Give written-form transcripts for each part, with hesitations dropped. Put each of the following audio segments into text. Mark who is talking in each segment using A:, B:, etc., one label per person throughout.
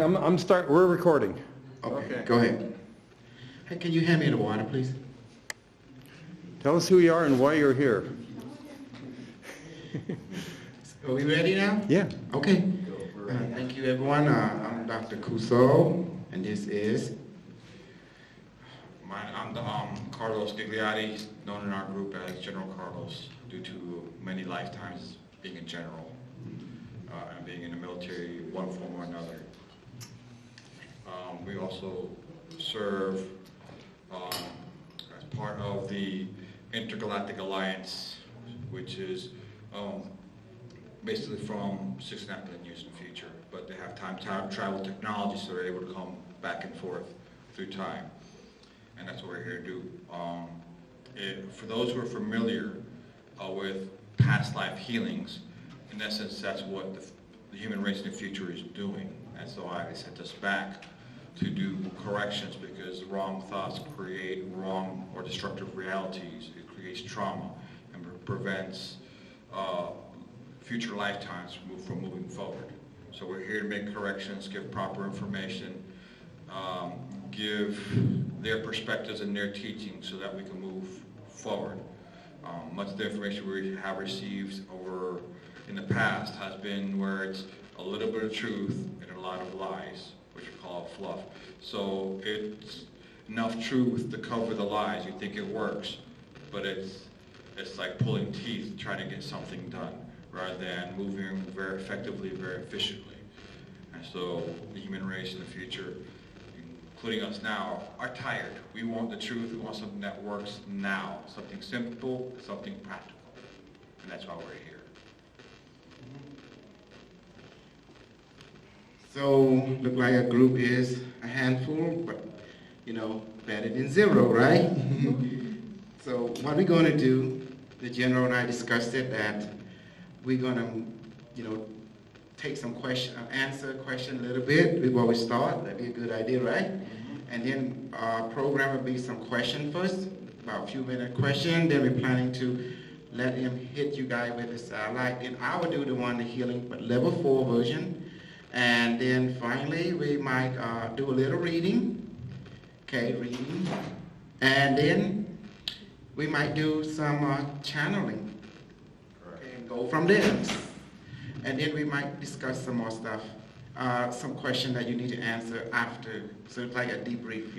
A: Okay, we're recording.
B: Okay, go ahead. Hey, can you hand me the water, please?
A: Tell us who you are and why you're here.
B: Are we ready now?
A: Yeah.
B: Okay. Thank you, everyone. I'm Dr. Kosol, and this is...
C: I'm the Carlos Gigliotti, known in our group as General Carlos, due to many lifetimes being a general and being in the military, one form or another. We also serve as part of the Intergalactic Alliance, which is basically from 6.5 million years in the future, but they have time travel technology, so they're able to come back and forth through time. And that's what we're here to do. For those who are familiar with past life healings, in essence, that's what the human race in the future is doing. That's why they sent us back to do corrections, because wrong thoughts create wrong or destructive realities. It creates trauma and prevents future lifetimes from moving forward. So we're here to make corrections, give proper information, give their perspectives and their teachings so that we can move forward. Much of the information we have received over in the past has been where it's a little bit of truth and a lot of lies, which we call fluff. So it's enough truth to cover the lies. You think it works, but it's like pulling teeth trying to get something done rather than moving very effectively, very efficiently. And so the human race in the future, including us now, are tired. We want the truth. We want something that works now, something simple, something practical. And that's why we're here.
B: So, look like our group is a handful, but, better than zero, right? So, what we're going to do, the General and I discussed it, that we're going to, take some answer question a little bit before we start. That'd be a good idea, right? And then our program will be some question first, about a few minute question. Then we're planning to let him hit you guys with his satellite. And I will do the one, the healing, but level 4 version. And then finally, we might do a little reading. Okay, reading. And then we might do some channeling. Okay, and go from there. And then we might discuss some more stuff, some question that you need to answer after. So it's like a debrief,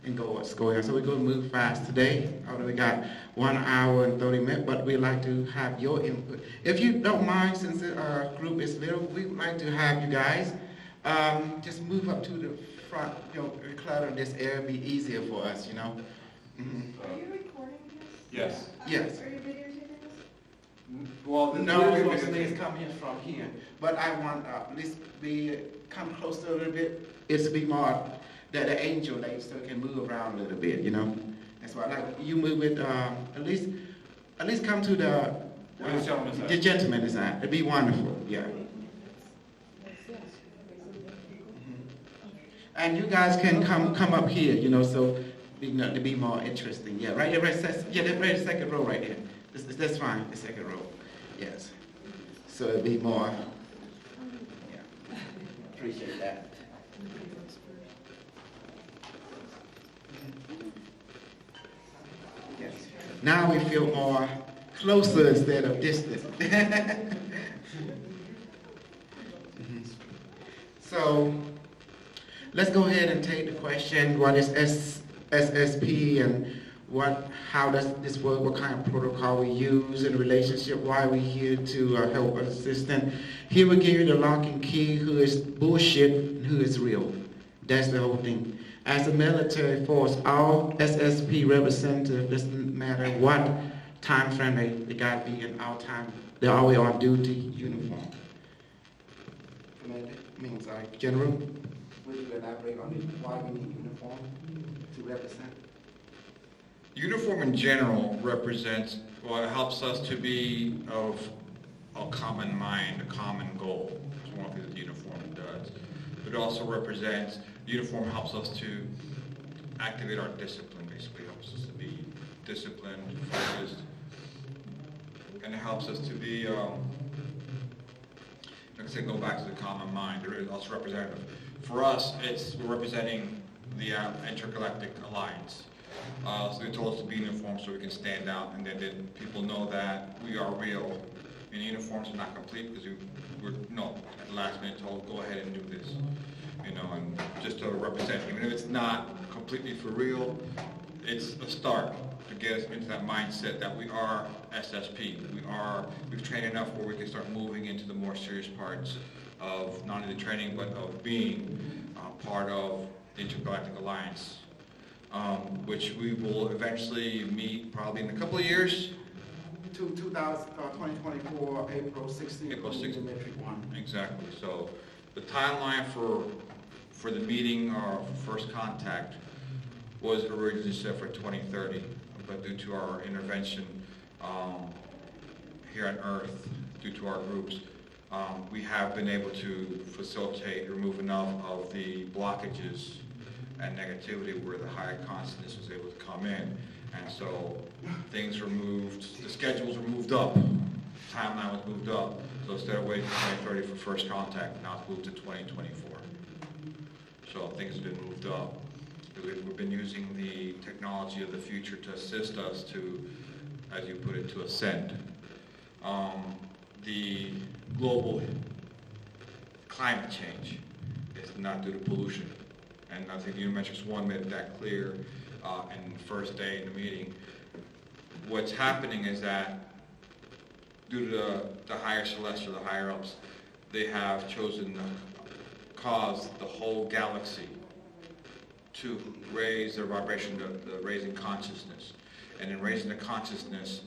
B: and go what's going on. So we're going to move fast today. Although we got 1 hour and 30 minutes, but we'd like to have your input. If you don't mind, since our group is little, we would like to have you guys just move up to the front, clutter this area, it'd be easier for us, Mm-hmm.
D: Are you recording this?
C: Yes.
B: Yes.
D: Are you videotaping this?
C: Well,
B: No, mostly it's coming from here. But I want at least come closer a little bit. It's to be more that the angel like so can move around a little bit, That's why I like you move it at least come to the gentleman side. It'd be wonderful, yeah. And you guys can come up here, so to be more interesting. Yeah, right there, the second row right there. That's fine, the second row. Yes. So it'd be more. Yeah. Appreciate that. Yes. Now we feel more closer instead of distant. So let's go ahead and take the question. What is SSP and how does this work? What kind of protocol we use in a relationship? Why are we here to help an assistant? Here we give you the lock and key, who is bullshit and who is real. That's the whole thing. As a military force, our SSP representative, doesn't matter what time frame they got to be in our time, they're always on duty uniform. Commander, General, would you elaborate on it? Why we need uniform to represent?
C: Uniform in general represents, it helps us to be of a common mind, a common goal. That's one thing that the uniform does. But it also represents, the uniform helps us to activate our discipline, basically helps us to be disciplined, focused, and it helps us to be, like I said, go back to the common mind. It is also representative. for us, we're representing the Intergalactic Alliance. So they told us to be in uniform so we can stand out, and then people know that we are real. And uniforms are not complete because we're at the last minute told, go ahead and do this. And just to represent, even if it's not completely for real, it's a start to get us into that mindset that we are SSP. We've trained enough where we can start moving into the more serious parts of not only the training, but of being part of the Intergalactic Alliance, which we will eventually meet probably in a couple of years.
E: 2024, April 16th.
C: April 16th.
E: Metric 1.
C: Exactly. So the timeline for the meeting or first contact was originally set for 2030, but due to our intervention here on Earth, due to our groups, we have been able to facilitate, remove enough of the blockages and negativity where the high consciousness was able to come in. And so things were moved, the schedules were moved up, timeline was moved up. So instead of waiting for 2030 for first contact, now it's moved to 2024. So things have been moved up. We've been using the technology of the future to assist us to, as you put it, to ascend. The global climate change is not due to pollution. And I think Unimetrics 1 made that clear in the first day in the meeting. What's happening is that due to the higher celestial, the higher ups, they have chosen to cause the whole galaxy to raise their vibration, the raising consciousness. And in raising the consciousness,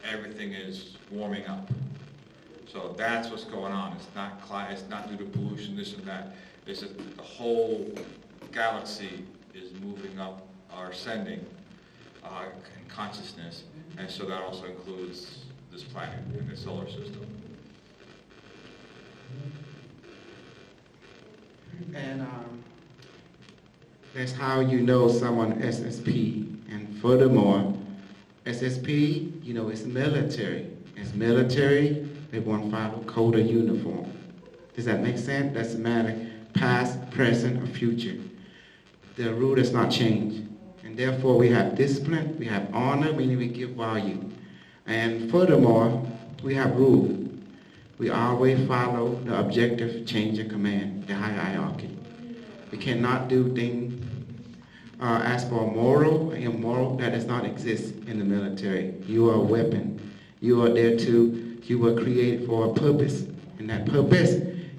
C: everything is warming up. So that's what's going on. It's not due to pollution, this and that. It's that the whole galaxy is moving up or ascending in consciousness, and so that also includes this planet and the solar system.
B: And that's how you know someone SSP. And furthermore, SSP, it's military. It's military, they want to follow code of uniform. Does that make sense? Doesn't matter past, present, or future. The rule does not change. And therefore we have discipline, we have honor, meaning we give value. And furthermore, we have rule. We always follow the objective change of command, the hierarchy. We cannot do things as for moral and immoral, that does not exist in the military. You are a weapon. You are there you were created for a purpose. And that purpose,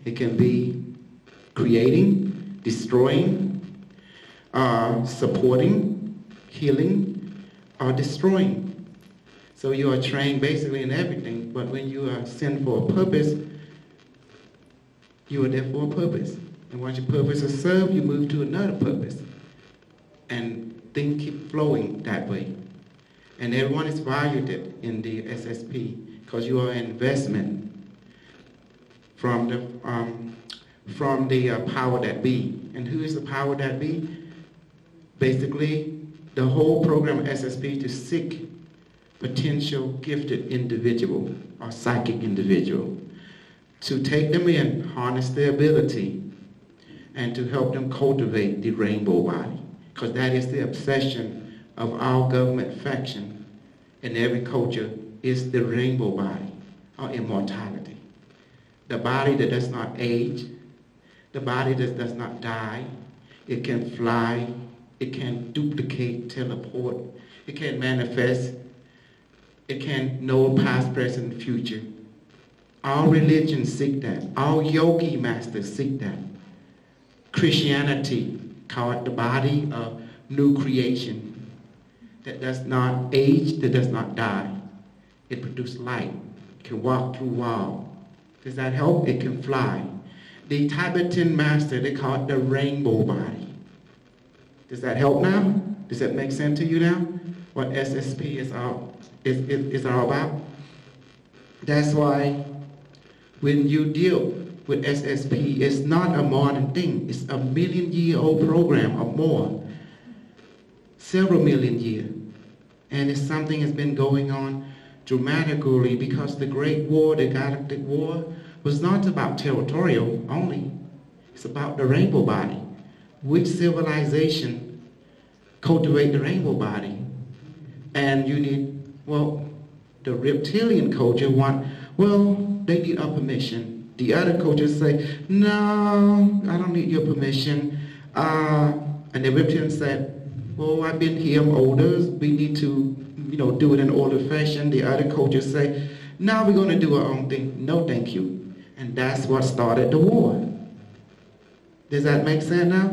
B: it can be creating, destroying, supporting, healing, or destroying. So you are trained basically in everything, but when you are sent for a purpose, you are there for a purpose. And once your purpose is served, you move to another purpose. And things keep flowing that way. And everyone is valued in the SSP because you are an investment from the power that be. And who is the power that be? Basically, the whole program of SSP to seek potential gifted individual or psychic individual, to take them in, harness their ability, and to help them cultivate the rainbow body. Because that is the obsession of our government faction in every culture, is the rainbow body or immortality. The body that does not age, the body that does not die, it can fly, it can duplicate, teleport, it can manifest, it can know past, present, future. All religions seek that. All yogi masters seek that. Christianity called the body of new creation that does not age, that does not die. It produces light. It can walk through walls. Does that help? It can fly. The Tibetan master, they call it the rainbow body. Does that help now? Does that make sense to you now? What SSP is all about? That's why when you deal with SSP, it's not a modern thing. It's a million-year-old program or more. Several million years. And it's something that's been going on dramatically because the Great War, the Galactic War, was not about territorial only. It's about the rainbow body. Which civilization cultivate the rainbow body? And you need, well, the reptilian culture they need our permission. The other cultures say, no, I don't need your permission. And the reptilians said, well, I've been here, I'm older, we need to, do it in older fashion. The other cultures say, now we're going to do our own thing. No, thank you. And that's what started the war. Does that make sense now?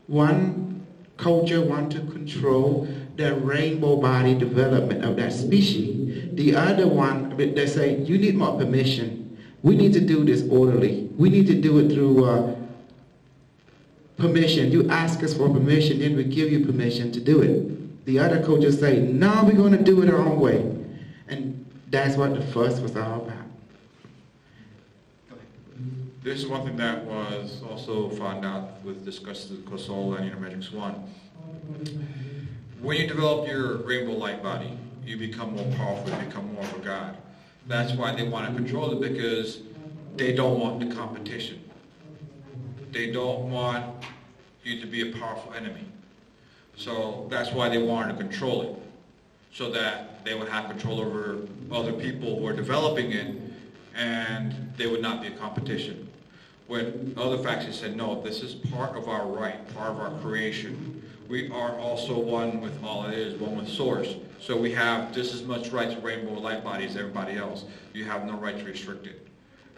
B: One culture wants to control the rainbow body development of that species. The other one, they say, you need more permission. We need to do this orderly. We need to do it through permission. You ask us for permission, then we give you permission to do it. The other cultures say, no, we're going to do it our own way. And that's what the fuss was all about.
C: This is one thing that was also found out with discussed with Kosol and Matrix 1. When you develop your rainbow light body, you become more powerful, you become more of a god. That's why they want to control it, because they don't want the competition. They don't want you to be a powerful enemy. So that's why they wanted to control it, so that they would have control over other people who are developing it, and they would not be a competition. When other factions said, no, this is part of our right, part of our creation. We are also one with all it is, one with source. So we have just as much right to rainbow light body as everybody else. You have no right to restrict it.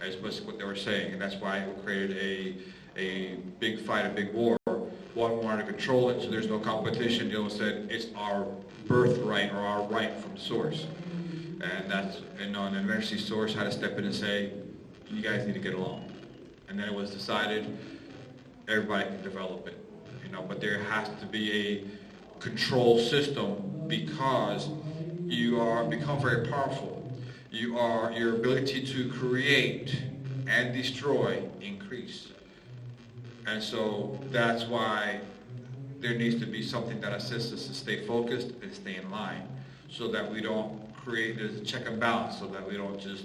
C: That's basically what they were saying, and that's why it created a big fight, a big war. One wanted to control it, so there's no competition. The other said it's our birthright or our right from source. And eventually source had to step in and say, you guys need to get along. And then it was decided everybody can develop it, but there has to be a control system, because you become very powerful. Your ability to create and destroy increase. And so that's why there needs to be something that assists us to stay focused and stay in line, so that we don't create a check and balance, so that we don't just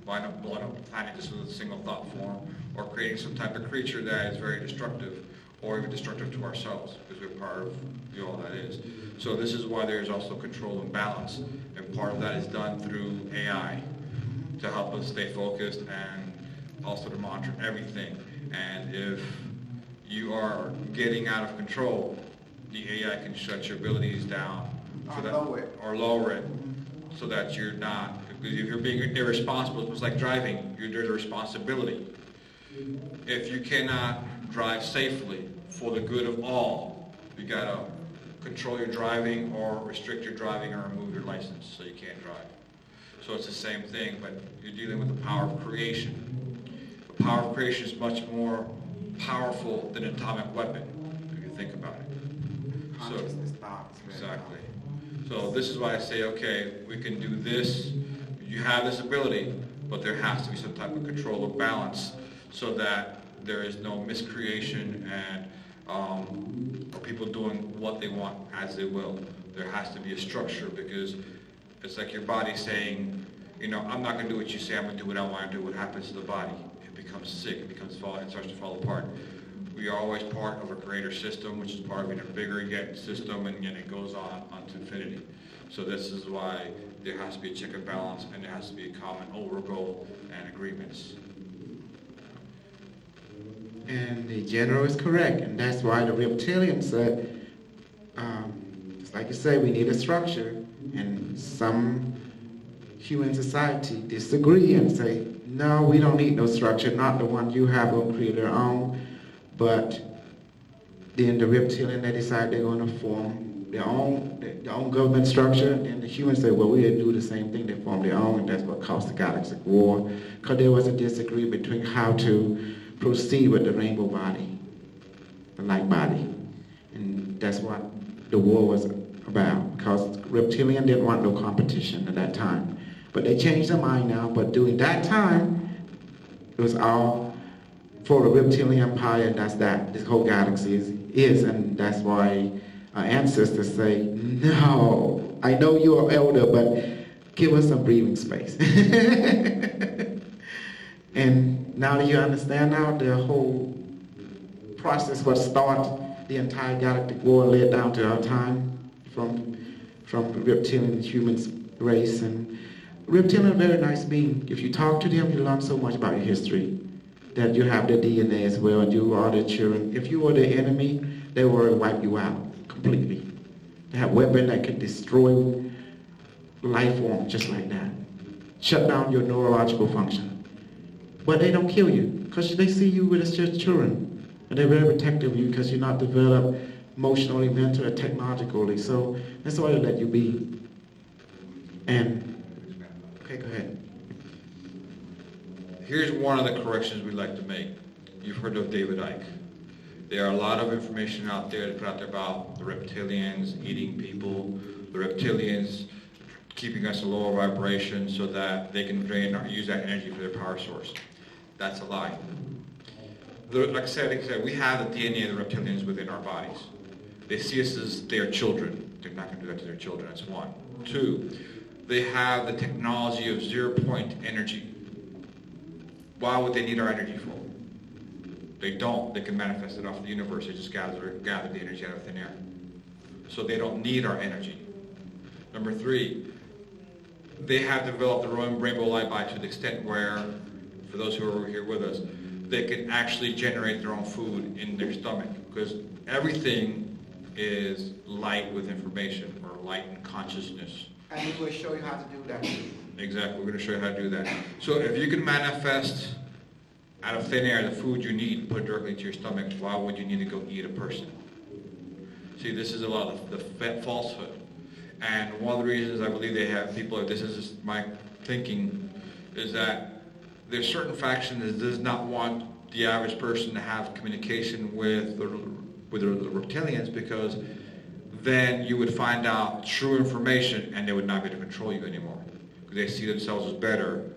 C: wind up blowing up the planet just with a single thought form, or creating some type of creature that is very destructive, or even destructive to ourselves, because we're part of all that is. So this is why there's also control and balance, and part of that is done through AI to help us stay focused and also to monitor everything. And if you are getting out of control, the AI can shut your abilities down, or lower it, so that you're not. Because if you're being irresponsible, it's like driving. There's a responsibility. If you cannot drive safely for the good of all, you gotta control your driving, or restrict your driving, or remove your license so you can't drive. So it's the same thing, but you're dealing with the power of creation. The power of creation is much more powerful than an atomic weapon, if you think about it. So, exactly. So this is why I say, okay, we can do this. You have this ability, but there has to be some type of control or balance, so that there is no miscreation and or people doing what they want as they will. There has to be a structure, because it's like your body saying, I'm not going to do what you say, I'm going to do what I want to do. What happens to the body? It becomes sick, it starts to fall apart. We are always part of a greater system, which is part of a bigger yet system, and yet it goes on to infinity. So this is why there has to be a check and balance, and there has to be a common over goal and agreements.
B: And the general is correct, and that's why the reptilians said, it's like you say, we need a structure, and some human society disagree and say, no, we don't need no structure, not the one you have, we'll create our own. But then the reptilian, they decide they're going to form their own government structure, and the humans say, well, we'll do the same thing, they form their own, and that's what caused the galactic war, because there was a disagreement between how to proceed with the rainbow body, the light body. And that's what the war was about, because reptilian didn't want no competition at that time. But they changed their mind now, but during that time, it was all for the reptilian empire, and that's that this whole galaxy is, and that's why our ancestors say, no, I know you're elder, but give us some breathing space. And Now do you understand now the whole process what started the entire galactic war led down to our time from the reptilian humans race? And reptilian are very nice being. If you talk to them, you learn so much about your history, that you have their DNA as well, and you are their children. If you were their enemy, they will wipe you out completely. They have weapons that can destroy life form just like that. Shut down your neurological function. But they don't kill you, because they see you as just children. And they're very protective of you because you're not developed emotionally, mentally, or technologically. So that's why they let you be. And, okay, go ahead.
C: Here's one of the corrections we'd like to make. You've heard of David Icke. There are a lot of information out there to put out there about the reptilians eating people, the reptilians keeping us a lower vibration so that they can drain or use that energy for their power source. That's a lie. Like I said, we have the DNA of the reptilians within our bodies. They see us as their children. They're not going to do that to their children, that's one. Two, they have the technology of 0-point energy. Why would they need our energy for? They don't. They can manifest it off the universe. They just gather the energy out of thin air. So they don't need our energy. Number three, they have developed their own rainbow light by to the extent where, for those who are here with us, they can actually generate their own food in their stomach, because everything is light with information, or light and consciousness.
B: And we will show you how to do that.
C: Exactly, we're going to show you how to do that. So if you can manifest out of thin air the food you need, put it directly into your stomach, why would you need to go eat a person? See, this is a lot of the falsehood. And one of the reasons I believe they have people, this is just my thinking, is that there's certain factions that does not want the average person to have communication with the reptilians, because then you would find out true information and they would not be able to control you anymore. Because they see themselves as better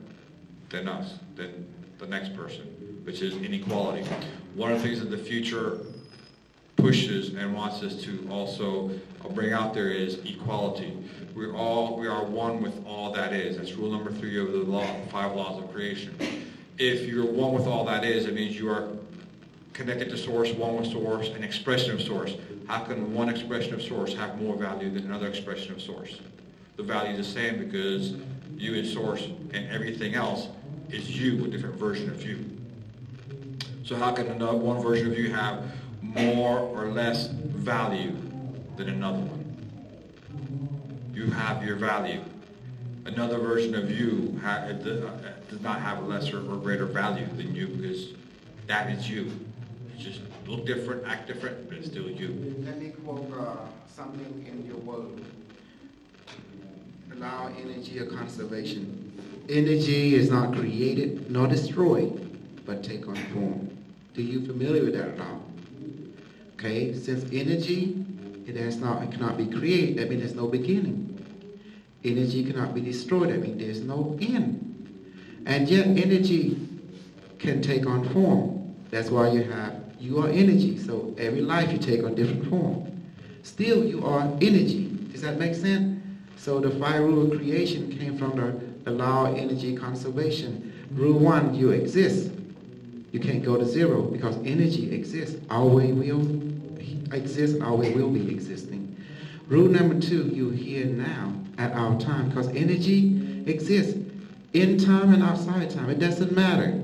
C: than us, than the next person, which is inequality. One of the things that the future pushes and wants us to also bring out there is equality. We are one with all that is. That's rule number 3 of the 5 laws of creation. If you're one with all that is, it means you are connected to source, one with source, an expression of source. How can one expression of source have more value than another expression of source? The value is the same because you is source and everything else is you, a different version of you. So how can one version of you have more or less value than another one? You have your value. Another version of you does not have a lesser or greater value than you, because that is you. You just look different, act different, but it's still you.
B: Let me quote something in your word. Allow energy of conservation. Energy is not created nor destroyed, but take on form. Do you familiar with that at all? Okay, since energy, it cannot be created, that means there's no beginning. Energy cannot be destroyed, that means there's no end. And yet energy can take on form. That's why you are energy. So every life you take on different form. Still you are energy. Does that make sense? So the 5 rules of creation came from the law of energy conservation. Rule 1, you exist. You can't go to 0 because energy exists. Always will exist and always will be existing. Rule number 2, you're here now at our time, because energy exists in time and outside time. It doesn't matter.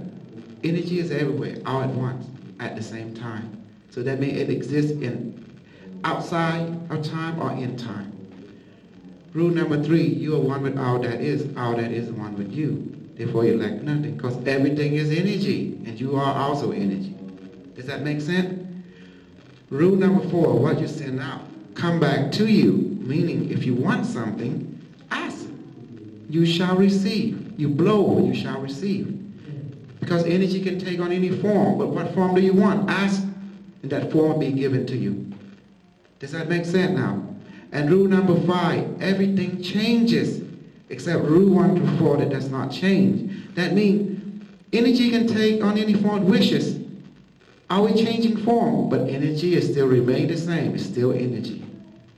B: Energy is everywhere, all at once, at the same time. So that means it exists in outside of time or in time. Rule number 3, you are one with all that is one with you. Therefore you lack nothing, because everything is energy, and you are also energy. Does that make sense? Rule number 4, what you send out, come back to you. Meaning, if you want something, ask. You shall receive. You blow, you shall receive. Because energy can take on any form, but what form do you want? Ask, and that form will be given to you. Does that make sense now? And rule number 5, everything changes, except rule 1 to 4 that does not change. That means energy can take on any form it wishes. Are we changing form? But energy is still remain the same. It's still energy.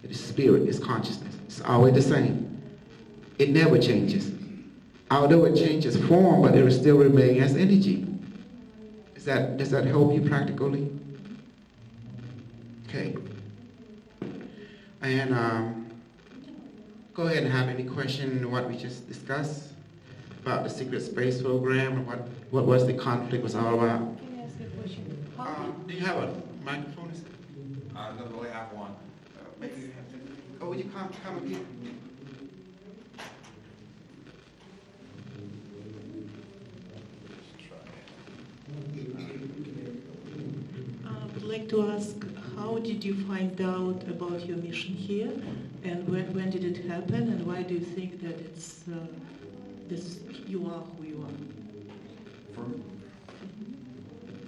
B: It is spirit, it's consciousness. It's always the same. It never changes. Although it changes form, but it will still remain as energy. Does that help you practically? Okay. And go ahead and have any question on what we just discussed about the secret space program and what was the conflict was all about.
D: Can I ask you a question? How
B: Do you have a microphone?
C: I don't really have one.
B: Maybe you have to. Oh, will you come up here?
F: I would like to ask, how did you find out about your mission here, and when did it happen, and why do you think that it's you are who you are?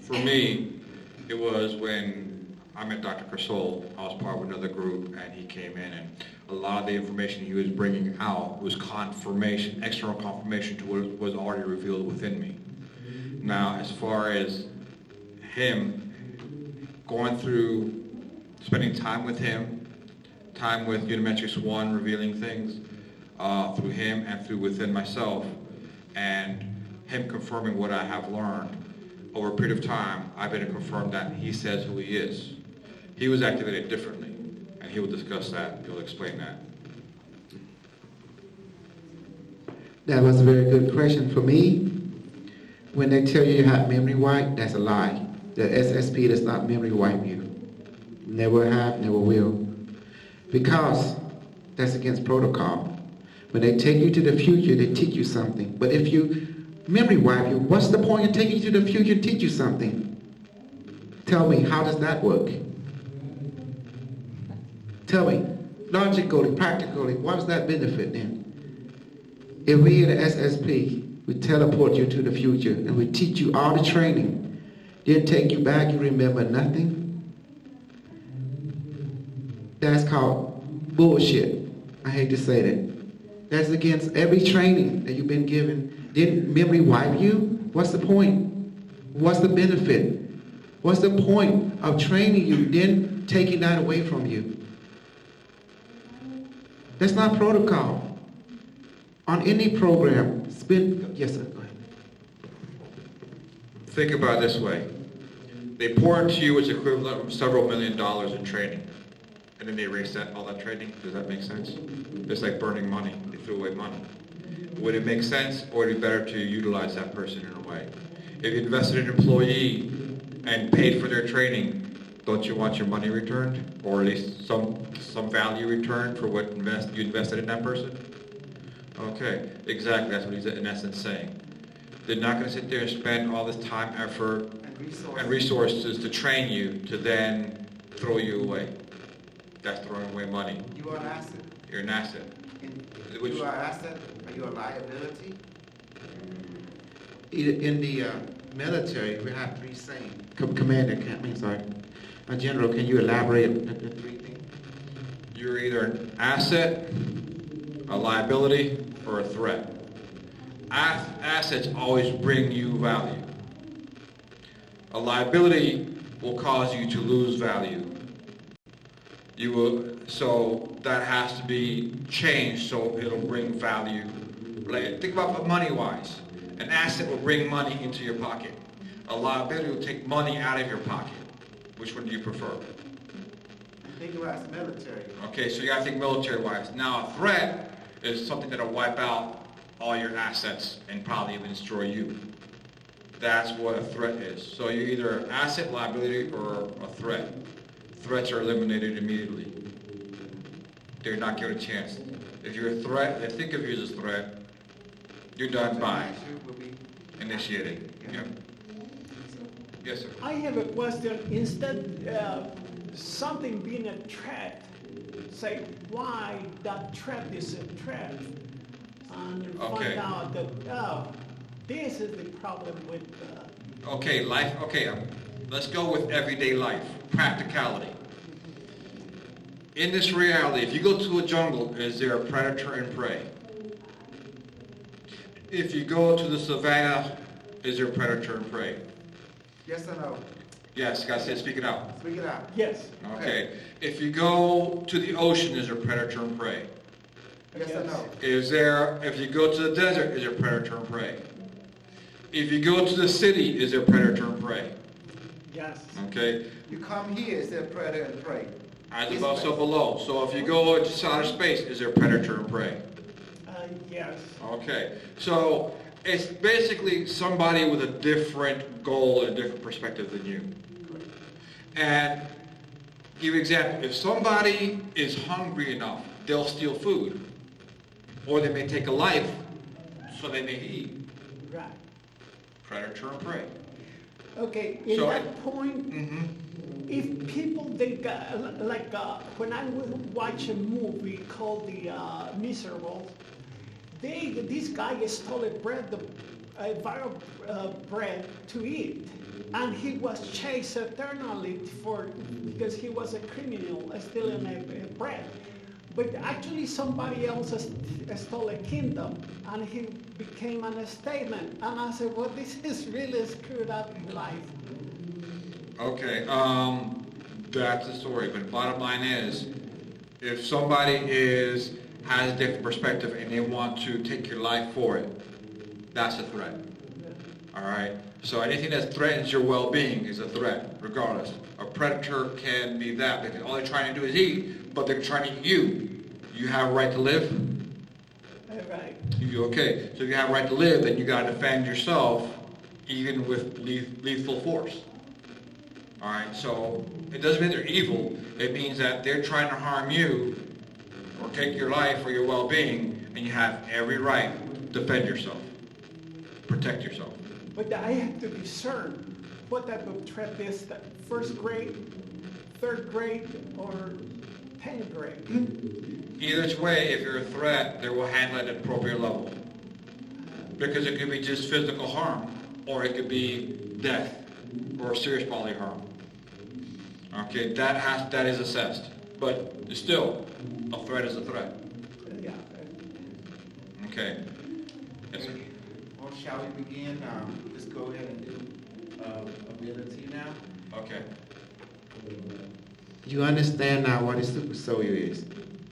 C: For me, it was when I met Dr. Kosol. I was part of another group, and he came in, and a lot of the information he was bringing out was confirmation, external confirmation to what was already revealed within me. Now, as far as him going through, spending time with him, time with Unimetrics 1, revealing things through him and through within myself, and him confirming what I have learned, over a period of time, I've been to confirm that he says who he is. He was activated differently, and he will discuss that. He'll explain that.
B: That was a very good question. For me, when they tell you you have memory wipe, that's a lie. The SSP does not memory wipe you. Never have, never will. Because that's against protocol. When they take you to the future, they teach you something. But if you memory wipe you, what's the point of taking you to the future and teach you something? Tell me, how does that work? Tell me, logically, practically, what's that benefit then? If we at the SSP, we teleport you to the future and we teach you all the training, then take you back, you remember nothing? That's called bullshit. I hate to say that. That's against every training that you've been given. Didn't memory wipe you? What's the point? What's the benefit? What's the point of training you, then taking that away from you? That's not protocol. On any program, yes, sir, go ahead.
C: Think about it this way. They pour into you its equivalent of several $1 million in training, and then they erase all that training. Does that make sense? It's like burning money. They threw away money. Would it make sense, or would it be better to utilize that person in a way? If you invested in an employee and paid for their training, don't you want your money returned, or at least some value returned for what you invested in that person? Okay, exactly. That's what he's in essence saying. They're not going to sit there and spend all this time, effort, and resources to train you to then throw you away. That's throwing away money.
B: You are an asset.
C: You're an asset.
B: You are an asset. Are you a liability? In the military, we have three sayings. Commander, General, can you elaborate on the three things?
C: You're either an asset, a liability, or a threat. Assets always bring you value. A liability will cause you to lose value. So that has to be changed so it'll bring value. Think about money-wise. An asset will bring money into your pocket. A liability will take money out of your pocket. Which one do you prefer?
B: Think about the military.
C: Okay, so you gotta think military-wise. Now a threat is something that'll wipe out all your assets and probably even destroy you. That's what a threat is. So you're either an asset, liability, or a threat. Threats are eliminated immediately. They're not given a chance. If you're a threat, they think of you as a threat, you're done by initiating. Yep. Yes, sir.
G: I have a question. Instead of something being a threat, say why that threat is a threat, and
C: Okay.
G: find out that, oh, this is the problem with...
C: Okay, life, let's go with everyday life, practicality. In this reality, if you go to a jungle, is there a predator and prey? If you go to the savannah, is there a predator and prey?
B: Yes or no?
C: Yes, you gotta say, speak it out.
B: Speak it out.
G: Yes.
C: Okay. If you go to the ocean, is there predator and prey?
B: Yes or no?
C: If you go to the desert, is there predator and prey? If you go to the city, is there predator and prey?
G: Yes.
C: Okay?
E: You come here, is there predator and prey?
C: As
E: This
C: above,
E: way.
C: so below. So if you go into outer space, is there predator and prey?
G: Yes.
C: Okay. So it's basically somebody with a different goal and a different perspective than you. And give you an example. If somebody is hungry enough, they'll steal food. Or they may take a life so they may eat.
G: Right.
C: Predator and prey.
G: Okay, in
C: So-
G: that point,
C: Mm-hmm.
G: if people think, when I would watch a movie called The Miserable, this guy stole a viral bread to eat, and he was chased eternally because he was a criminal stealing a bread. But actually somebody else stole a kingdom, and he became an statement. And I said, well, this is really screwed up in life.
C: Okay, that's the story, but bottom line is, if somebody has a different perspective and they want to take your life for it, that's a threat. All right? So anything that threatens your well-being is a threat, regardless. A predator can be that, because all they're trying to do is eat, but they're trying to eat you. You have a right to live?
G: Right.
C: Okay, so if you have a right to live, then you got to defend yourself, even with lethal force. All right, so it doesn't mean they're evil. It means that they're trying to harm you or take your life or your well-being, and you have every right to defend yourself, protect yourself.
G: But I have to discern what type of threat is that. First grade, third grade, or 10th grade.
C: Either way, if you're a threat, they will handle it at an appropriate level. Because it could be just physical harm, or it could be death, or serious bodily harm. Okay, that is assessed. But still, a threat is a threat.
G: Yeah.
C: Okay. Yes, sir.
B: Well, shall we begin? Let's go ahead and do ability now.
C: Okay.
B: You understand now what a super soldier is.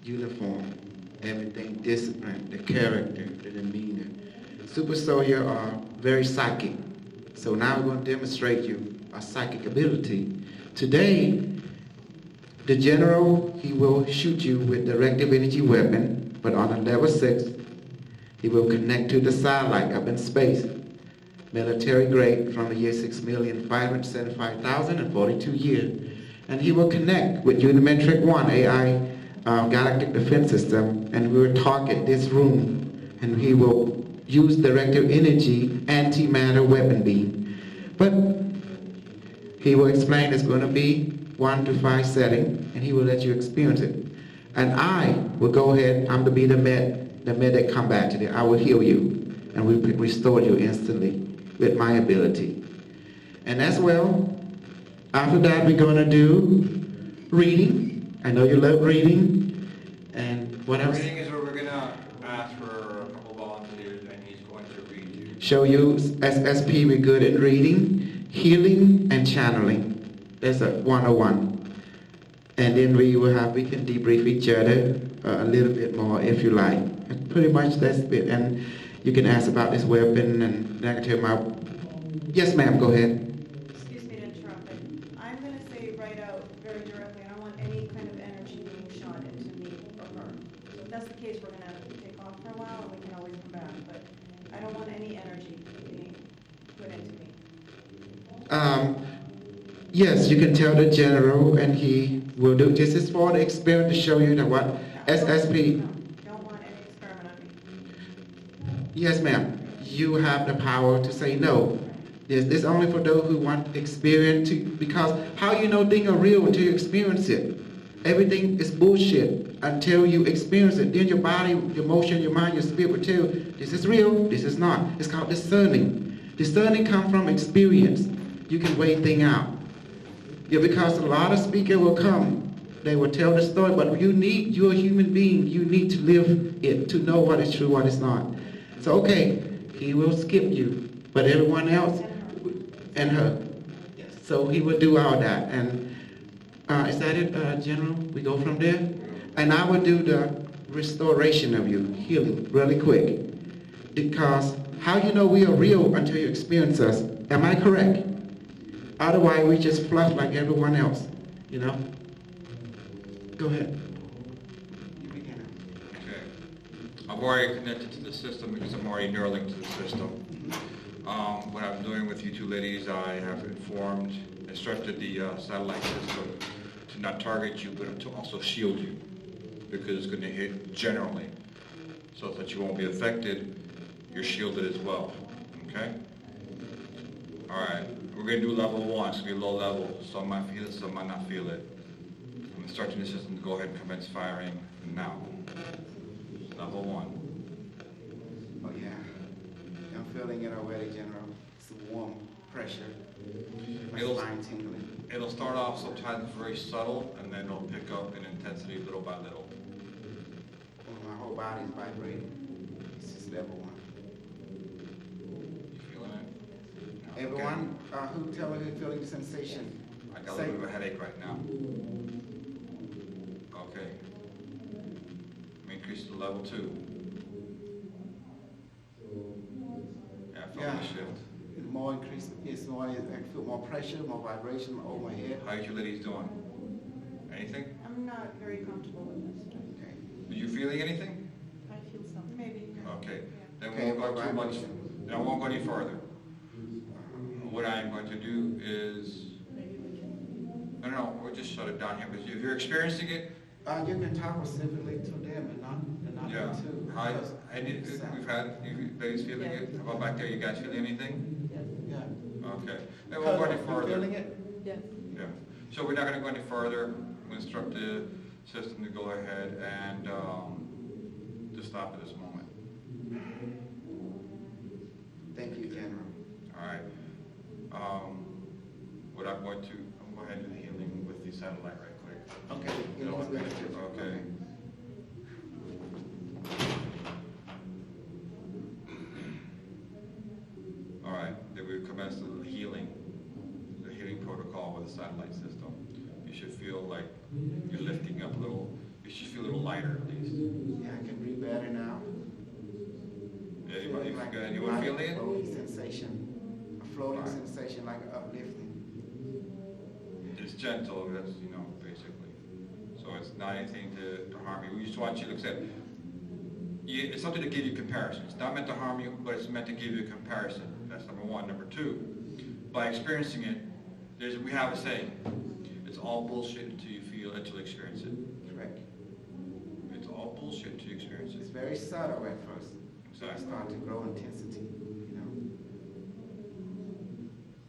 B: Uniform, everything, discipline, the character, the demeanor. Super soldier are very psychic. So now we're going to demonstrate you a psychic ability. Today, the general, he will shoot you with directive energy weapon, but on a level 6, he will connect to the satellite up in space. Military grade from the year 6,575,042 years. And he will connect with Unimetric 1 AI Galactic Defense System, and we will target this room, and he will use directive energy antimatter weapon beam. But he will explain it's going to be 1 to 5 setting, and he will let you experience it. And I will go ahead, I'm to be the med that come back to it. I will heal you, and we restore you instantly with my ability. And as well, after that we're going to do reading. I know you love reading. And what else?
C: Reading is where we're going to ask for a couple volunteers, and he's going to read you.
B: Show you SSP, we're good at reading, healing, and channeling. That's a 101. And then we can debrief each other a little bit more if you like. And pretty much that's it. And you can ask about this weapon, and I can tell my... Yes, ma'am, go ahead.
D: Excuse me to interrupt, but I'm going to say right out very directly, I don't want any kind of energy being shot into me or her. So if that's the case, we're going to have to take off for a while, and we can always come back. But I don't want any energy being put into me.
B: Yes, you can tell the general, and he will do. This is for the experiment to show you that what SSP.
D: No, don't want any experiment on me.
B: Yes, ma'am. You have the power to say no. This is only for those who want experience to, because how you know things are real until you experience it. Everything is bullshit until you experience it. Then your body, your emotion, your mind, your spirit will tell you, this is real, this is not. It's called discerning. Discerning comes from experience. You can weigh things out. Yeah, because a lot of speakers will come. They will tell the story, but you're a human being. You need to live it to know what is true, what is not. So, okay, he will skip you, but everyone else, and her. So he will do all that. And is that it, General? We go from there? And I will do the restoration of you, healing, really quick. Because how you know we are real until you experience us. Am I correct? Otherwise, we just fluff like everyone else, you know? Go ahead. You begin.
C: Okay. I've already connected to the system because I'm already Neuralink to the system. What I'm doing with you two ladies, I have instructed the satellite system to not target you, but to also shield you, because it's going to hit generally, so that you won't be affected. You're shielded as well. Okay? All right. We're going to do level 1. It's going to be low level. Some might feel it, some might not feel it. I'm instructing the system to go ahead and commence firing now. Level 1.
B: Oh, yeah. I'm feeling it already, General. It's a warm pressure. My spine tingling.
C: It'll start off sometimes very subtle, and then it'll pick up in intensity little by little.
B: Oh, my whole body's vibrating. This is level 1.
C: You feeling it? No,
B: Everyone who tell me who's feeling the sensation.
C: I got a little bit of a headache right now. Okay. Let me increase to level 2. Yeah, I felt the shift.
B: More increase, it's more, I feel more pressure, more vibration over my head.
C: How are you ladies doing? Anything?
D: I'm not very comfortable with this.
B: Okay.
C: Are you feeling anything?
D: I feel something. Maybe.
C: Okay. Then
B: Okay,
C: we won't go too much.
B: vibration.
C: Then I won't go any further. What I'm going to do is, no, we'll just shut it down here, because if you're experiencing it,
B: You can talk specifically to them and not
C: yeah.
B: me too.
C: Hi, we've had, you ladies feeling it? How about back there, you guys feeling anything?
B: Yeah.
C: Okay. Then we'll go any
B: You
C: further.
B: feeling it?
F: Yes.
C: Yeah. So we're not going to go any further. We'll instruct the system to go ahead and to stop at this moment.
B: Thank you, General.
C: All right. What I'm going to go ahead and do the healing with the satellite right quick.
B: Okay. You know what's going to do.
C: Okay. All right. Then we commence the healing protocol with the satellite system. You should feel like you're lifting up a little. You should feel a little lighter at least.
B: Yeah, I can breathe better now.
C: Anybody
B: Like
C: anyone feel
B: a
C: it?
B: floating sensation. A floating
C: Right.
B: sensation like uplifting.
C: It's gentle, that's, basically. So it's not anything to harm you. We just want you to look at, it's something to give you comparison. It's not meant to harm you, but it's meant to give you a comparison. That's number 1. Number 2, by experiencing it, we have a saying, it's all bullshit until you experience it.
B: Correct.
C: It's all bullshit until you experience
B: It's
C: it.
B: very subtle at first. So it
C: Exactly.
B: starts to grow intensity,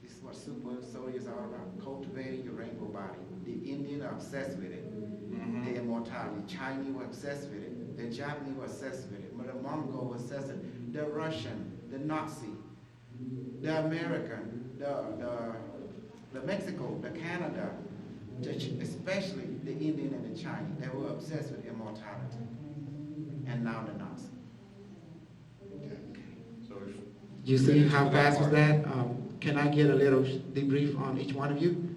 B: This is what super soldiers are about, cultivating your rainbow body. The Indian are obsessed with it.
C: Mhm.
B: The immortality. Chinese were obsessed with it. The Japanese were obsessed with it. The Mongol was obsessed with it. The Russian, the Nazi, the American, the Mexico, the Canada, especially the Indian and the Chinese, they were obsessed with immortality. And now the Nazi.
C: So
B: You see how fast was that? Can I get a little debrief on each one of you?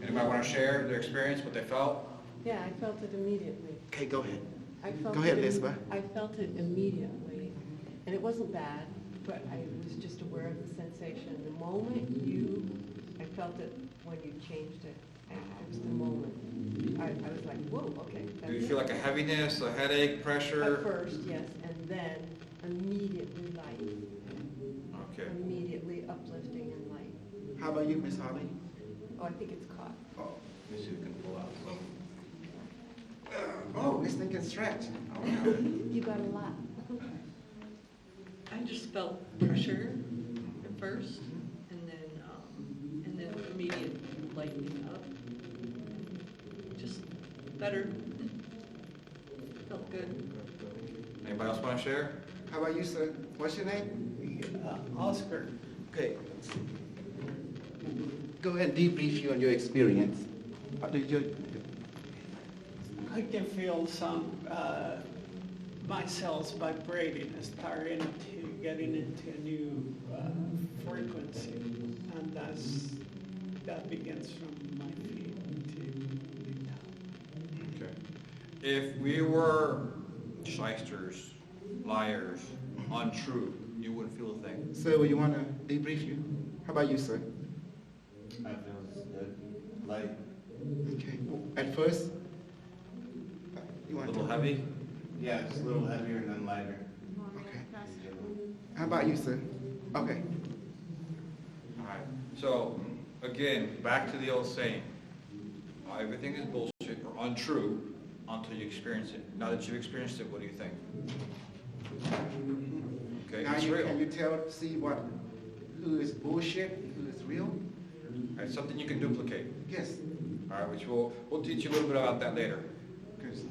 C: anybody want to share their experience, what they felt?
H: Yeah, I felt it immediately.
B: Okay, go ahead.
H: I felt
B: Go ahead,
H: it
B: Elizabeth.
H: I felt it immediately, and it wasn't bad, but I was just aware of the sensation. The moment I felt it when you changed it. It was the moment. I was like, whoa, okay.
C: Do you feel like a heaviness, a headache, pressure?
H: At first, yes, and then immediately light.
C: Okay.
H: Immediately uplifting and light.
B: How about you, Miss Holly?
H: Oh, I think it's caught.
B: Oh,
C: Let me see if we can pull out.
B: this thing can stretch. Oh,
H: You got a lot.
I: I just felt pressure at first, and then immediate lightening up. Just better. Felt good.
C: Anybody else want to share?
B: How about you, sir? What's your name?
G: Oscar,
B: Okay. Go ahead and debrief you on your experience.
G: I can feel my cells vibrating, starting to getting into a new frequency, and that begins from my feet to the top.
C: Okay. If we were shysters, liars, untrue, you wouldn't feel a thing.
B: So you want to debrief you? How about you, sir?
J: I feel good. Light.
B: Okay. At first, you
J: A
B: want
J: little
B: to?
J: heavy? Yeah, just a little heavier and then lighter.
B: Okay. How about you, sir? Okay.
C: All right. So, again, back to the old saying, everything is bullshit or untrue until you experience it. Now that you've experienced it, what do you think? Okay,
B: Now
C: it's real.
B: can you see who is bullshit and who is real?
C: It's something you can duplicate.
B: Yes.
C: All right, which we'll teach you a little bit about that later.
B: Because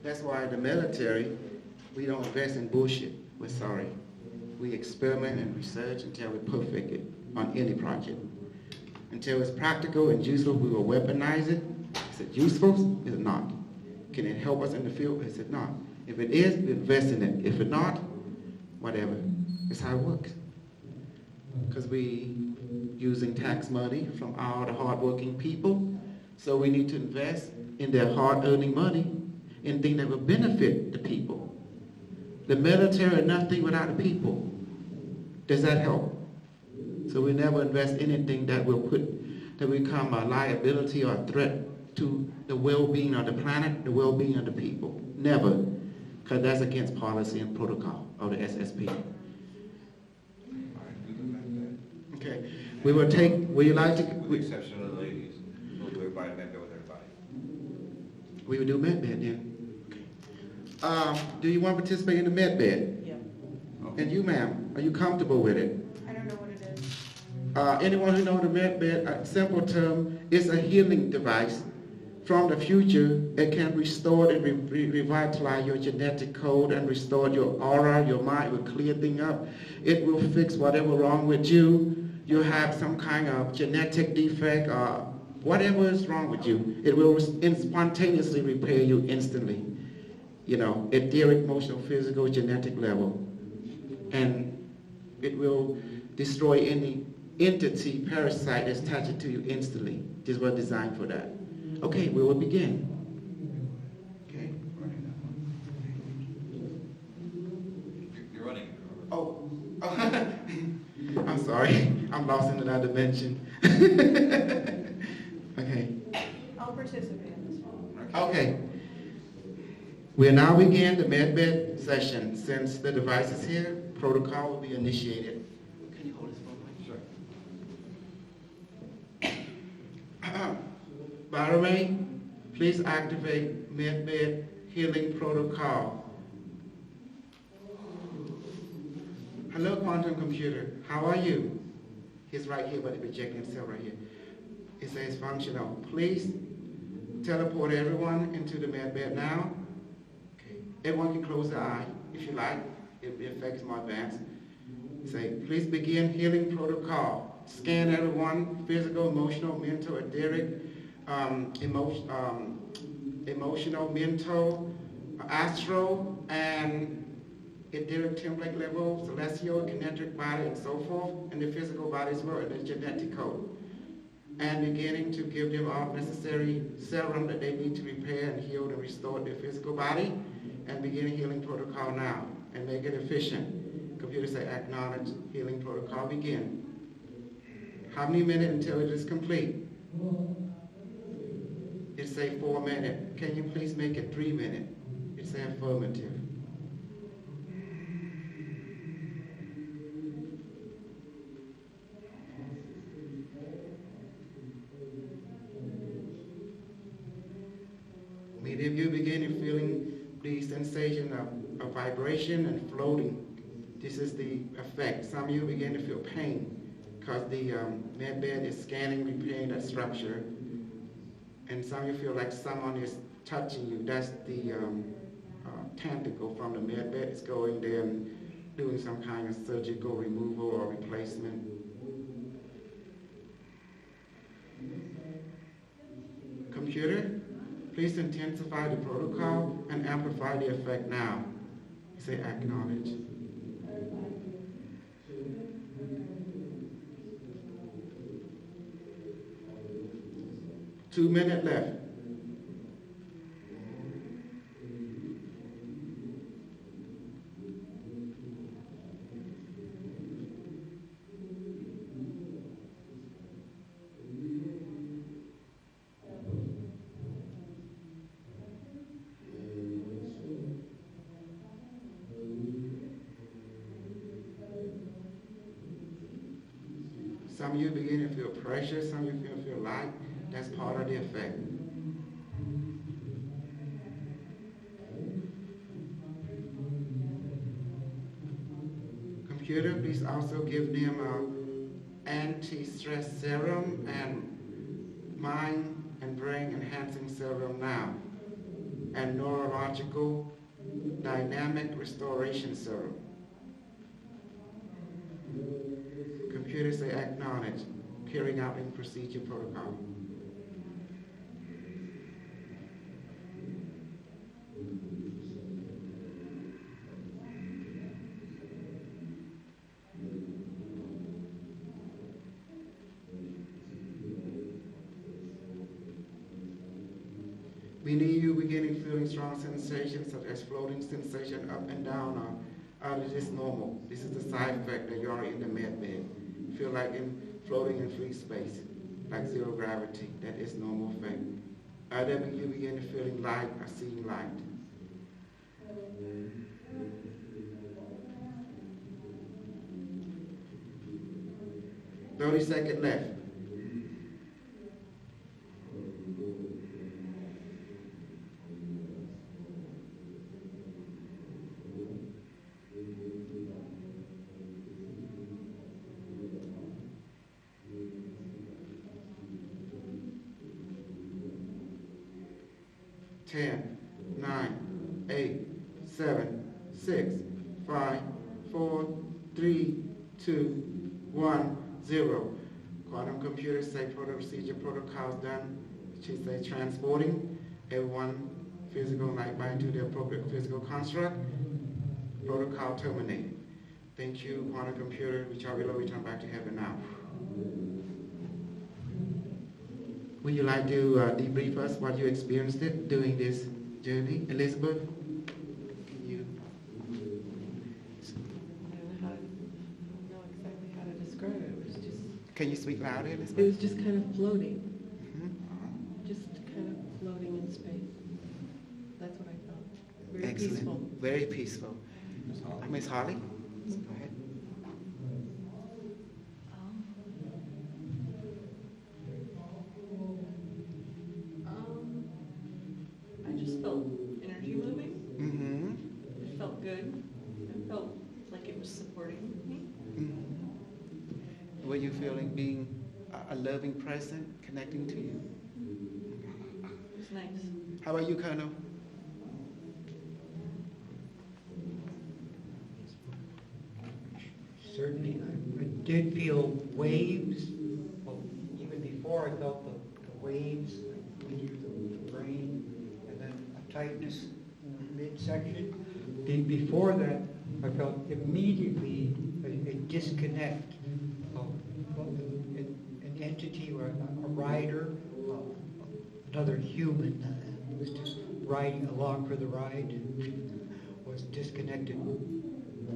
B: that's why the military, we don't invest in bullshit. We're sorry. We experiment and research until we perfect it on any project. Until it's practical and useful, we will weaponize it. Is it useful? Is it not? Can it help us in the field? Is it not? If it is, we invest in it. If it not, whatever. It's how it works. Because we using tax money from all the hardworking people, so we need to invest in their hard-earning money in things that will benefit the people. The military is nothing without the people. Does that help? So we never invest anything that will become a liability or a threat to the well-being of the planet, the well-being of the people. Never, because that's against policy and protocol of the SSP. Okay, we will take, would you like to?
C: With the exception of the ladies, we'll do everybody med bed with everybody.
B: We will do med bed then. Do you want to participate in the med bed?
F: Yeah.
B: And you, ma'am, are you comfortable with it?
D: I don't know what it is.
B: Anyone who knows the med bed, a simple term, is a healing device. From the future, it can restore and revitalize your genetic code and restore your aura, your mind, will clear things up. It will fix whatever wrong with you. You have some kind of genetic defect or whatever is wrong with you. It will spontaneously repair you instantly. You know, etheric, emotional, physical, genetic level. And it will destroy any entity, parasite that's attached to you instantly. This was designed for that. Okay, we will begin. Okay.
C: You're running.
B: Oh, I'm sorry. I'm lost in another dimension. Okay.
D: I'll participate in this one.
B: Okay. We'll now begin the med-bed session. Since the device is here, protocol will be initiated. Can you hold this for me? Sure. Barame, please activate med-bed healing protocol. Hello, quantum computer. How are you? He's right here, but he's projecting himself right here. It says functional. Please teleport everyone into the med bed now. Okay. Everyone can close their eye if you like. It affects more advanced. Say, please begin healing protocol. Scan everyone, physical, emotional, mental, etheric, emotional, mental, astral, and etheric template level, celestial, kinetic body, and so forth, and the physical body as well, and the genetic code. And beginning to give them all necessary serum that they need to repair and heal and restore their physical body, and begin a healing protocol now, and make it efficient. Computer say acknowledge, healing protocol begin. How many minutes until it is complete? It say 4 minutes. Can you please make it 3 minutes? It say affirmative. Many of you begin feeling the sensation of vibration and floating. This is the effect. Some of you begin to feel pain because the med bed is scanning, repairing that structure. And some of you feel like someone is touching you. That's the tentacle from the med bed is going there and doing some kind of surgical removal or replacement. Computer, please intensify the protocol and amplify the effect now. Say acknowledge. Two minutes left. Some of you begin to feel pressure, some of you feel light. That's part of the effect. Computer, please also give them a anti-stress serum and mind and brain enhancing serum now, and neurological dynamic restoration serum. Computer say acknowledge, carrying out in procedure protocol. Many of you beginning feeling strong sensations such as floating sensation up and down or out of this normal. This is the side effect that you are in the med bed. You feel like floating in free space, like zero gravity. That is normal effect. Other of you begin feeling light or seeing light. "30-second left. Ten, 9, 8, 7, 6, 5, 4, 3, 2, 1, 0. Quantum computers say procedure protocols done. She say transporting everyone physical light mind to the appropriate physical construct. Protocol terminated. Thank you, quantum computer. We shall return back to heaven now. Would you like to debrief us what you experienced it during this journey? Elizabeth, can you?
H: I don't know exactly how to describe it. It was just.
B: Can you speak louder, Elizabeth?
H: It was just kind of floating.
B: Mm-hmm.
H: Just kind of floating in space. That's what I felt. Very
B: Excellent.
H: peaceful.
B: Very peaceful. Miss Holly, go ahead.
I: I just felt energy moving.
B: Mm-hmm.
I: It felt good. It felt like it was supporting me.
B: Mm-hmm. Were you feeling being a loving present, connecting to you?
I: It was nice.
B: How about you, Colonel?
K: Certainly, I did feel waves. Well, even before, I felt the waves going through the brain, and then a tightness in the midsection. Before that, I felt immediately a disconnect of an entity or a rider, another human who was just riding along for the ride, was disconnected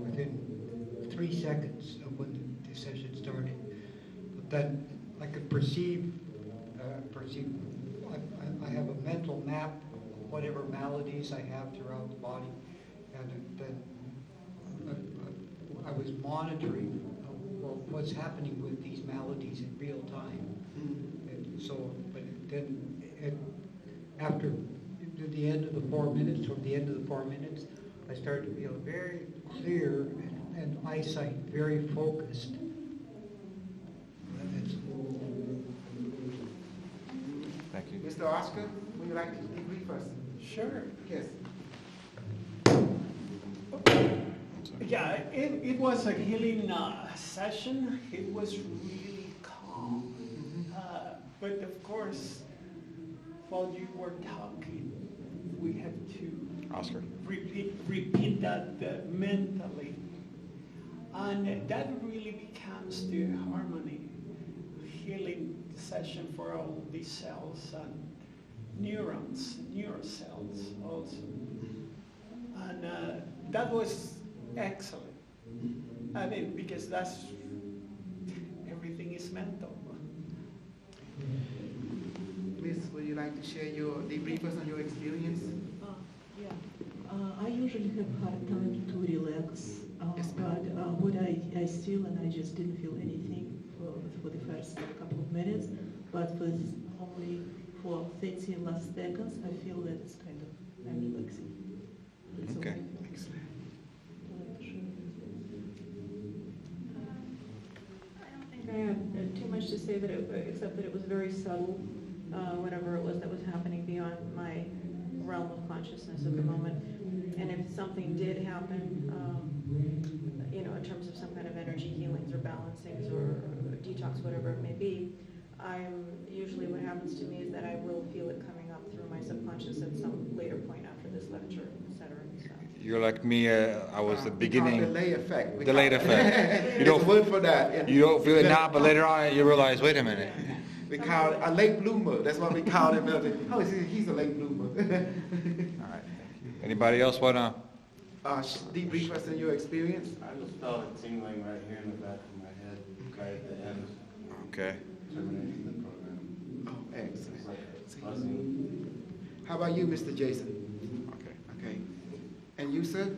K: within 3 seconds of when the session started. But then I could perceive, I have a mental map of whatever maladies I have throughout the body, and then I was monitoring what's happening with these maladies in real time. And so, but then after the end of the 4 minutes, toward the end of the 4 minutes, I started to feel very clear and eyesight very focused.
B: Thank you. Mr. Oscar, would you like to debrief us?
G: Sure.
B: Yes.
G: Yeah, it was a healing session. It was really calm. But of course, while you were talking, we have to
B: Oscar.
G: repeat that mentally. And that really becomes the harmony healing session for all these cells and neurons, neurocells also. And that was excellent. I mean, because everything is mental.
B: Miss, would you like to share your debrief us on your experience?
F: Yeah. I usually have hard time to relax,
B: Yes,
F: but what I still, and I just didn't feel anything. for the first couple of minutes, but for only for 30 last seconds, I feel that it's kind of, I'm relaxing. It's
C: Okay.
I: I don't think I have too much to say, except that it was very subtle, whatever it was that was happening beyond my realm of consciousness at the moment. And if something did happen, in terms of some kind of energy healings or balancings or detox, whatever it may be, usually what happens to me is that I will feel it coming up through my subconscious at some later point after this lecture, et cetera. So.
C: You're like me, I was the
B: We call it
C: beginning.
B: delay effect.
C: Delayed effect. You
B: There's a
C: don't,
B: word for that. Yeah.
C: you don't feel it now, but later on you realize, wait a minute.
B: We call it a late bloomer. That's what we call it. Oh, he's a late bloomer.
C: All right. Anybody else want to?
B: Debrief us in your experience.
J: I just felt it tingling right here in the back of my head, right at the end,
C: Okay.
J: terminating the program.
B: Oh, excellent.
J: It's like buzzing.
B: How about you, Mr. Jason?
C: Okay.
B: Okay. And you, sir?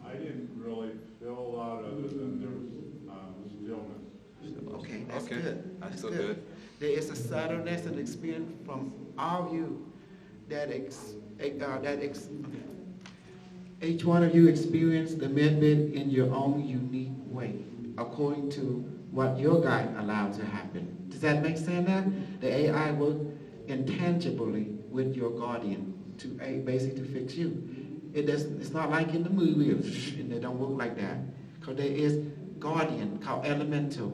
L: I didn't really feel a lot other than there was stillness.
B: Okay, that's
C: Okay.
B: good.
C: That's still good.
B: There is a subtleness and experience from all of you each one of you experienced the medbed in your own unique way, according to what your guide allowed to happen. Does that make sense now? The AI work intangibly with your guardian to basically to fix you. It's not like in the movie, and they don't work like that. Because there is guardian called elemental,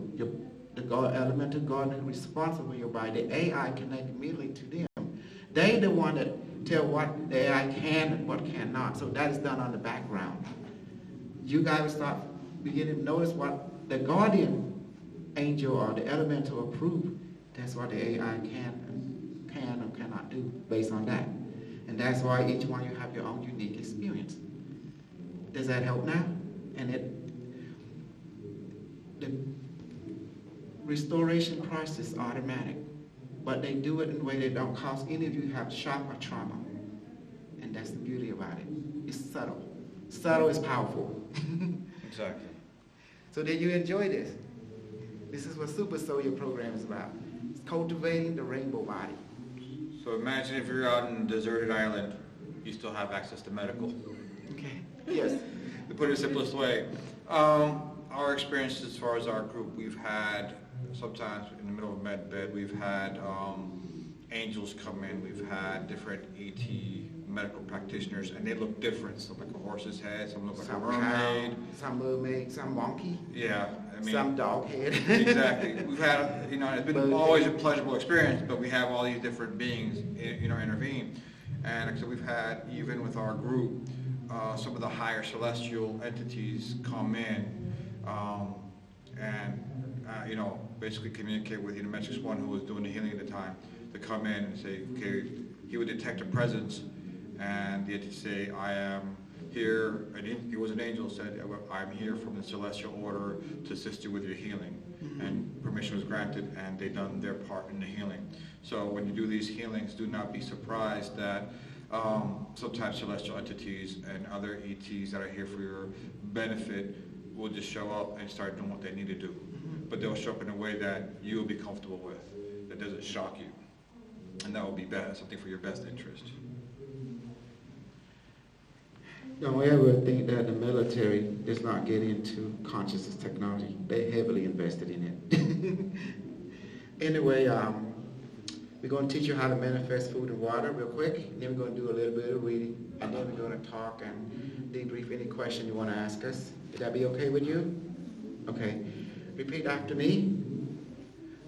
B: elemental guardian responsible for your body. The AI connect immediately to them. They the one that tell what the AI can and what cannot. So that is done on the background. You guys start beginning to notice what the guardian angel or the elemental approve. That's what the AI can or cannot do based on that. And that's why each one you have your own unique experience. Does that help now? And the restoration process is automatic. But they do it in a way that don't cause any of you to have shock or trauma. And that's the beauty about it. It's subtle. Subtle is powerful.
C: Exactly.
B: So did you enjoy this? This is what Super Soul program is about. It's cultivating the rainbow body.
C: So imagine if you're out on a deserted island, you still have access to medical.
B: Okay. Yes.
C: To put it the simplest way, our experience as far as our group, we've had sometimes in the middle of med bed, we've had angels come in, we've had different ET medical practitioners, and they look different. Some like a horse's head, some look like a mermaid.
B: Some mermaid, some monkey.
C: Yeah, I mean.
B: Some dog head.
C: Exactly. We've had, it's been always a pleasurable experience, but we have all these different beings, intervene. And like I said, we've had, even with our group, some of the higher celestial entities come in, and basically communicate with Matrix One, who was doing the healing at the time, to come in and say, okay, he would detect a presence, and the entity say, I am here, and he was an angel, said, I'm here from the celestial order to assist you with your healing. Mm-hmm. And permission was granted, and they done their part in the healing. So when you do these healings, do not be surprised that sometimes celestial entities and other ETs that are here for your benefit will just show up and start doing what they need to do. Mm-hmm. But they'll show up in a way that you'll be comfortable with, that doesn't shock you. And that will be something for your best interest.
B: Don't ever think that the military does not get into consciousness technology. They heavily invested in it. Anyway, we're going to teach you how to manifest food and water real quick. And then we're going to do a little bit of reading. And then we're going to talk and debrief any question you want to ask us. Would that be okay with you? Okay. Repeat after me.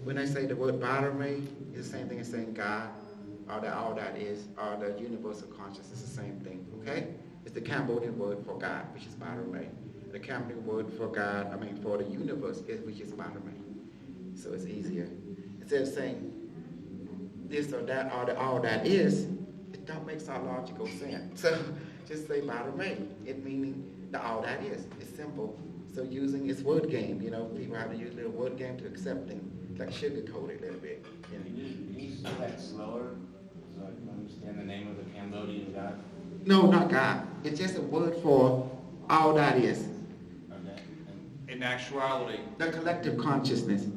B: When I say the word biomed, it's the same thing as saying God, or all that is, or the universal consciousness is the same thing, okay? It's the Cambodian word for God, which is biomed. The Cambodian word for God, for the universe, which is biomed. So it's easier. Instead of saying this or that, or all that is, it don't make some logical sense. So just say biomed, it meaning the all that is. It's simple. So using its word game, people have to use a little word game to accept things, like sugarcoat it a little bit.
J: Can you say that slower so I can understand the name of the Cambodian god?
B: No, not God. It's just a word for all that is.
J: Okay.
C: In in actuality,
B: The collective consciousness.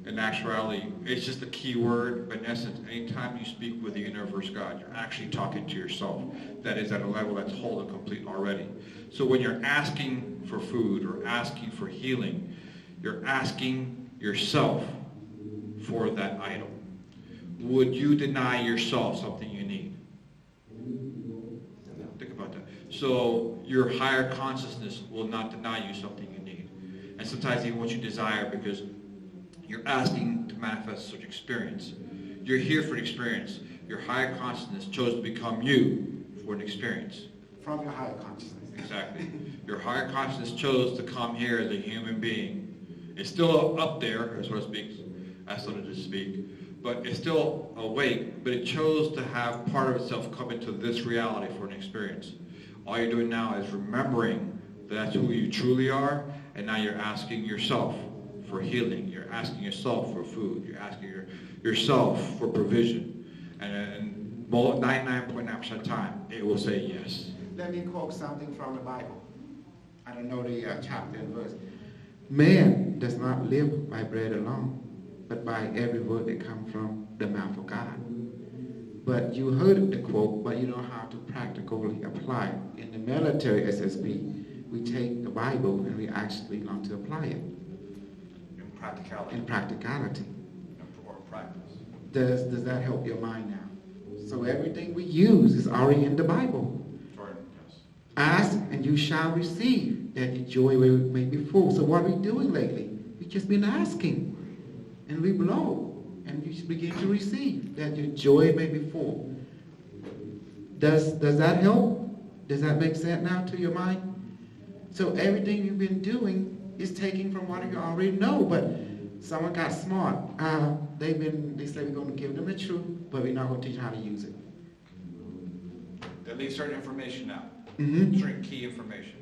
C: in actuality, it's just a key word, but in essence, anytime you speak with the universe God, you're actually talking to yourself. That is at a level that's whole and complete already. So when you're asking for food or asking for healing, you're asking yourself for that item. Would you deny yourself something you need? Think about that. So your higher consciousness will not deny you something you need. And sometimes even what you desire, because you're asking to manifest such experience. You're here for an experience. Your higher consciousness chose to become you for an experience.
B: From your higher consciousness.
C: Exactly. Your higher consciousness chose to come here as a human being. It's still up there, so to speak, as so to speak, but it's still awake, but it chose to have part of itself come into this reality for an experience. All you're doing now is remembering that that's who you truly are, and now you're asking yourself for healing. You're asking yourself for food. You're asking yourself for provision. And 99.9% of the time, it will say yes.
B: Let me quote something from the Bible. I don't know the chapter and verse. Man does not live by bread alone, but by every word that comes from the mouth of God. But you heard the quote, but you know how to practically apply it. In the military SSB, we take the Bible and we actually learn to apply it.
C: In practicality.
B: In practicality.
C: Or practice.
B: Does that help your mind now? So everything we use is already in the Bible.
C: Yes.
B: Ask and you shall receive, that your joy may be full. So what are we doing lately? We've just been asking. And we blow. And you begin to receive, that your joy may be full. Does that help? Does that make sense now to your mind? So everything you've been doing is taken from what you already know. But someone got smart. They say we're going to give them the truth, but we're not going to teach them how to use it.
C: They leave certain information out.
B: Mm-hmm.
C: Certain key information.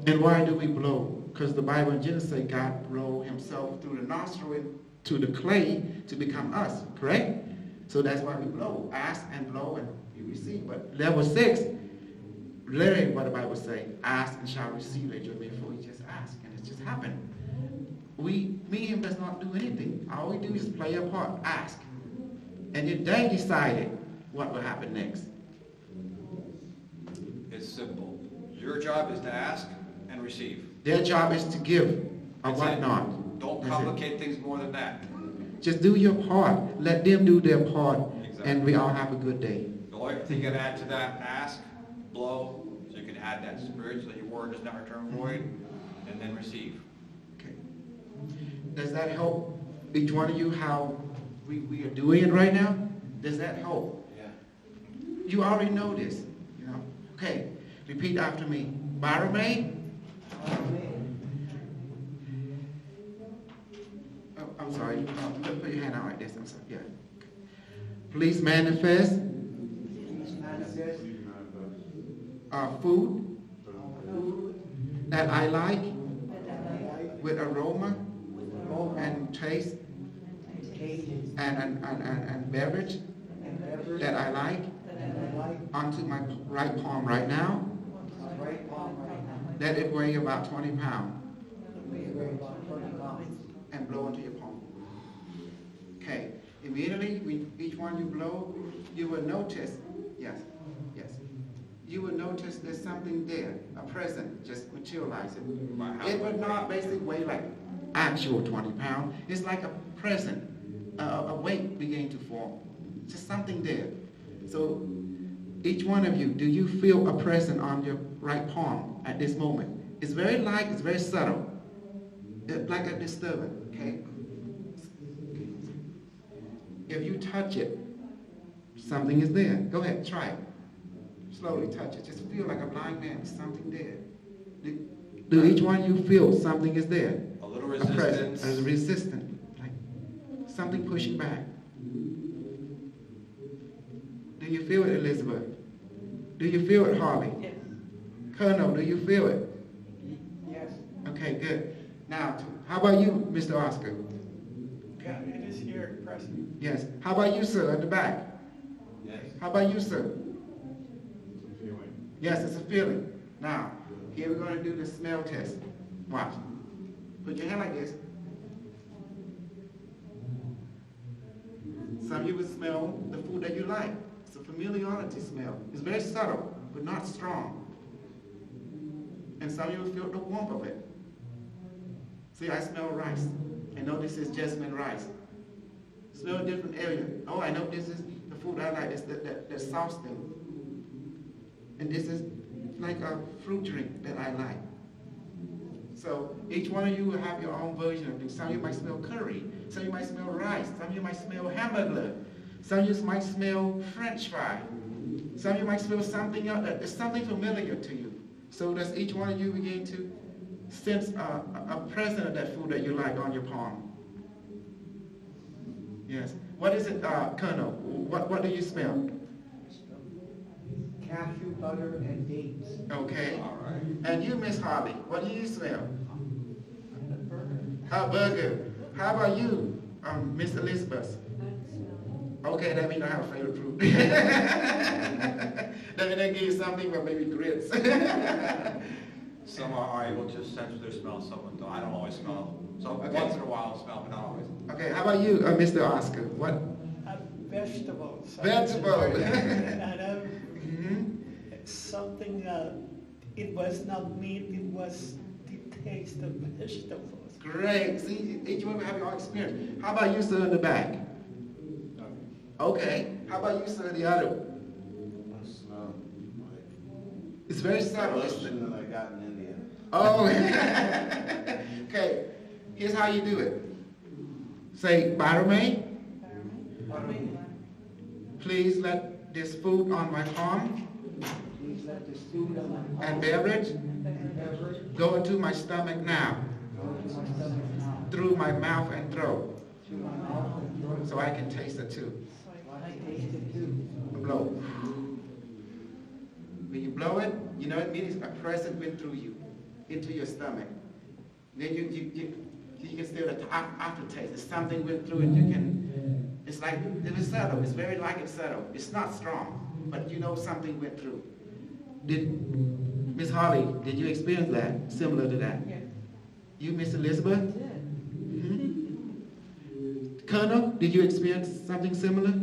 B: And why do we blow? Because the Bible in Genesis says God blow himself through the nostril to the clay to become us, correct? So that's why we blow. Ask and blow and you receive. But level 6, literally what the Bible says, ask and shall receive that you may fully just ask. And it just happened. Me and him does not do anything. All we do is play a part, ask. And then they decided what will happen next.
C: It's simple. Your job is to ask and receive.
B: Their job is to give or whatnot.
C: Don't complicate things more than that.
B: Just do your part. Let them do their part. Exactly. And we all have a good day.
C: The only thing you can add to that, ask, blow, so you can add that spirit so that your word does not return void, and then receive.
B: Okay. Does that help each one of you how we are doing it right now? Does that help?
J: Yeah.
B: You already know this. You know. Okay. Repeat after me. Biomed. I'm sorry. Put your hand out like this. I'm sorry. Yeah. Okay. Please manifest. Food that I like with aroma and taste and beverage that I like onto my right palm right now. Let it weigh about 20 pounds. And blow into your palm. Okay. Immediately, when each one you blow, you will notice, yes, you will notice there's something there, a present, just materialize it. It would not basically weigh like actual 20 pounds. It's like a present, a weight beginning to form. Just something there. So each one of you, do you feel a present on your right palm at this moment? It's very light, it's very subtle. It's like a disturbance, okay? If you touch it, something is there. Go ahead, try it. Slowly touch it. Just feel like a blind man. There's something there. Do each one of you feel something is there?
C: A little resistance.
B: A resistance. Like something pushing back. Do you feel it, Elizabeth? Do you feel it, Harley?
H: Yes.
B: Colonel, do you feel it?
K: Yes.
B: Okay, good. Now, how about you, Mr. Oscar?
G: Yeah, it is here, present.
B: Yes. How about you, sir, at the back?
J: Yes.
B: How about you, sir?
L: It's a feeling.
B: Yes, it's a feeling. Now, here we're going to do the smell test. Watch. Put your hand like this. Some of you will smell the food that you like. It's a familiarity smell. It's very subtle, but not strong. And some of you will feel the warmth of it. See, I smell rice. I know this is jasmine rice. Smell a different area. Oh, I know this is the food I like. It's the sauce thing. And this is like a fruit drink that I like. So each one of you will have your own version of things. Some of you might smell curry. Some of you might smell rice. Some of you might smell hamburger. Some of you might smell French fry. Some of you might smell something else. It's something familiar to you. So does each one of you begin to sense a presence of that food that you like on your palm? Yes. What is it, Colonel? What do you smell?
K: Cashew butter and dates.
B: Okay.
C: All right.
B: And you, Miss Harley, what do you smell? A burger. How about you, Miss Elizabeth? Okay, that means I have a favorite fruit. That means I give you something, but maybe grits.
C: Some are able to sense their smell, some don't. I don't always smell. So
B: Okay.
C: once in a while I'll smell, but not always.
B: Okay, how about you, Mr. Oscar? What?
G: Vegetables.
B: Vegetable.
G: And something, it was not meat, it was the taste of vegetables.
B: Great. See, each one will have your own experience. How about you, sir, in the back? Okay. How about you, sir, the other?
J: I smell like
B: It's very subtle.
J: lotion that I got in India.
B: Oh. Okay. Here's how you do it. Say, biomed, please let this food on my palm
K: Please let this food on my
B: and beverage go into my stomach now, through my mouth and throat, so I can taste it too. Blow. When you blow it, you know it means a present went through you, into your stomach. Then you can still the aftertaste. It's something went through and you can. It's like it's subtle. It's very like it's subtle. It's not strong, but you know something went through. Did Miss Harley? Did you experience that? Similar to that?
H: Yes.
B: You, Miss Elizabeth?
H: I did.
B: Colonel, did you experience something similar?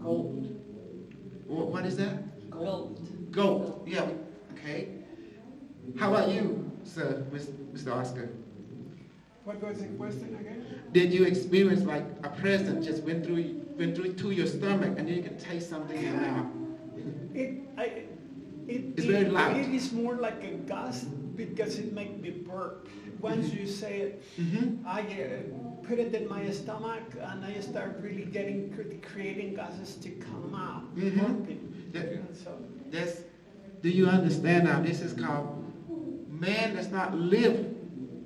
K: gold.
B: What is that?
H: Goat.
B: Goat. Yeah. Okay. How about you, sir, Mr. Oscar?
G: What was the question again?
B: Did you experience like a present just went through to your stomach and then you can taste something in your mouth? It's very loud.
G: It is more like a gas because it makes me burp. Once you say it, I put it in my stomach and I start really creating gases to come out. Burping.
B: Do you understand now? This is called man does not live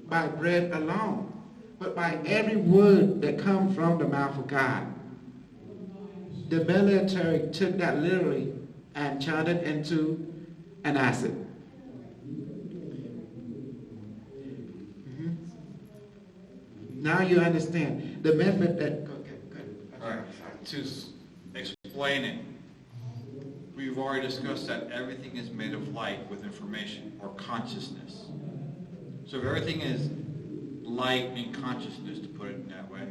B: by bread alone, but by every word that comes from the mouth of God. The military took that literally and turned it into an acid. Now you understand the method that.
C: All right. To explain it, we've already discussed that everything is made of light with information or consciousness. So if everything is light and consciousness, to put it that way,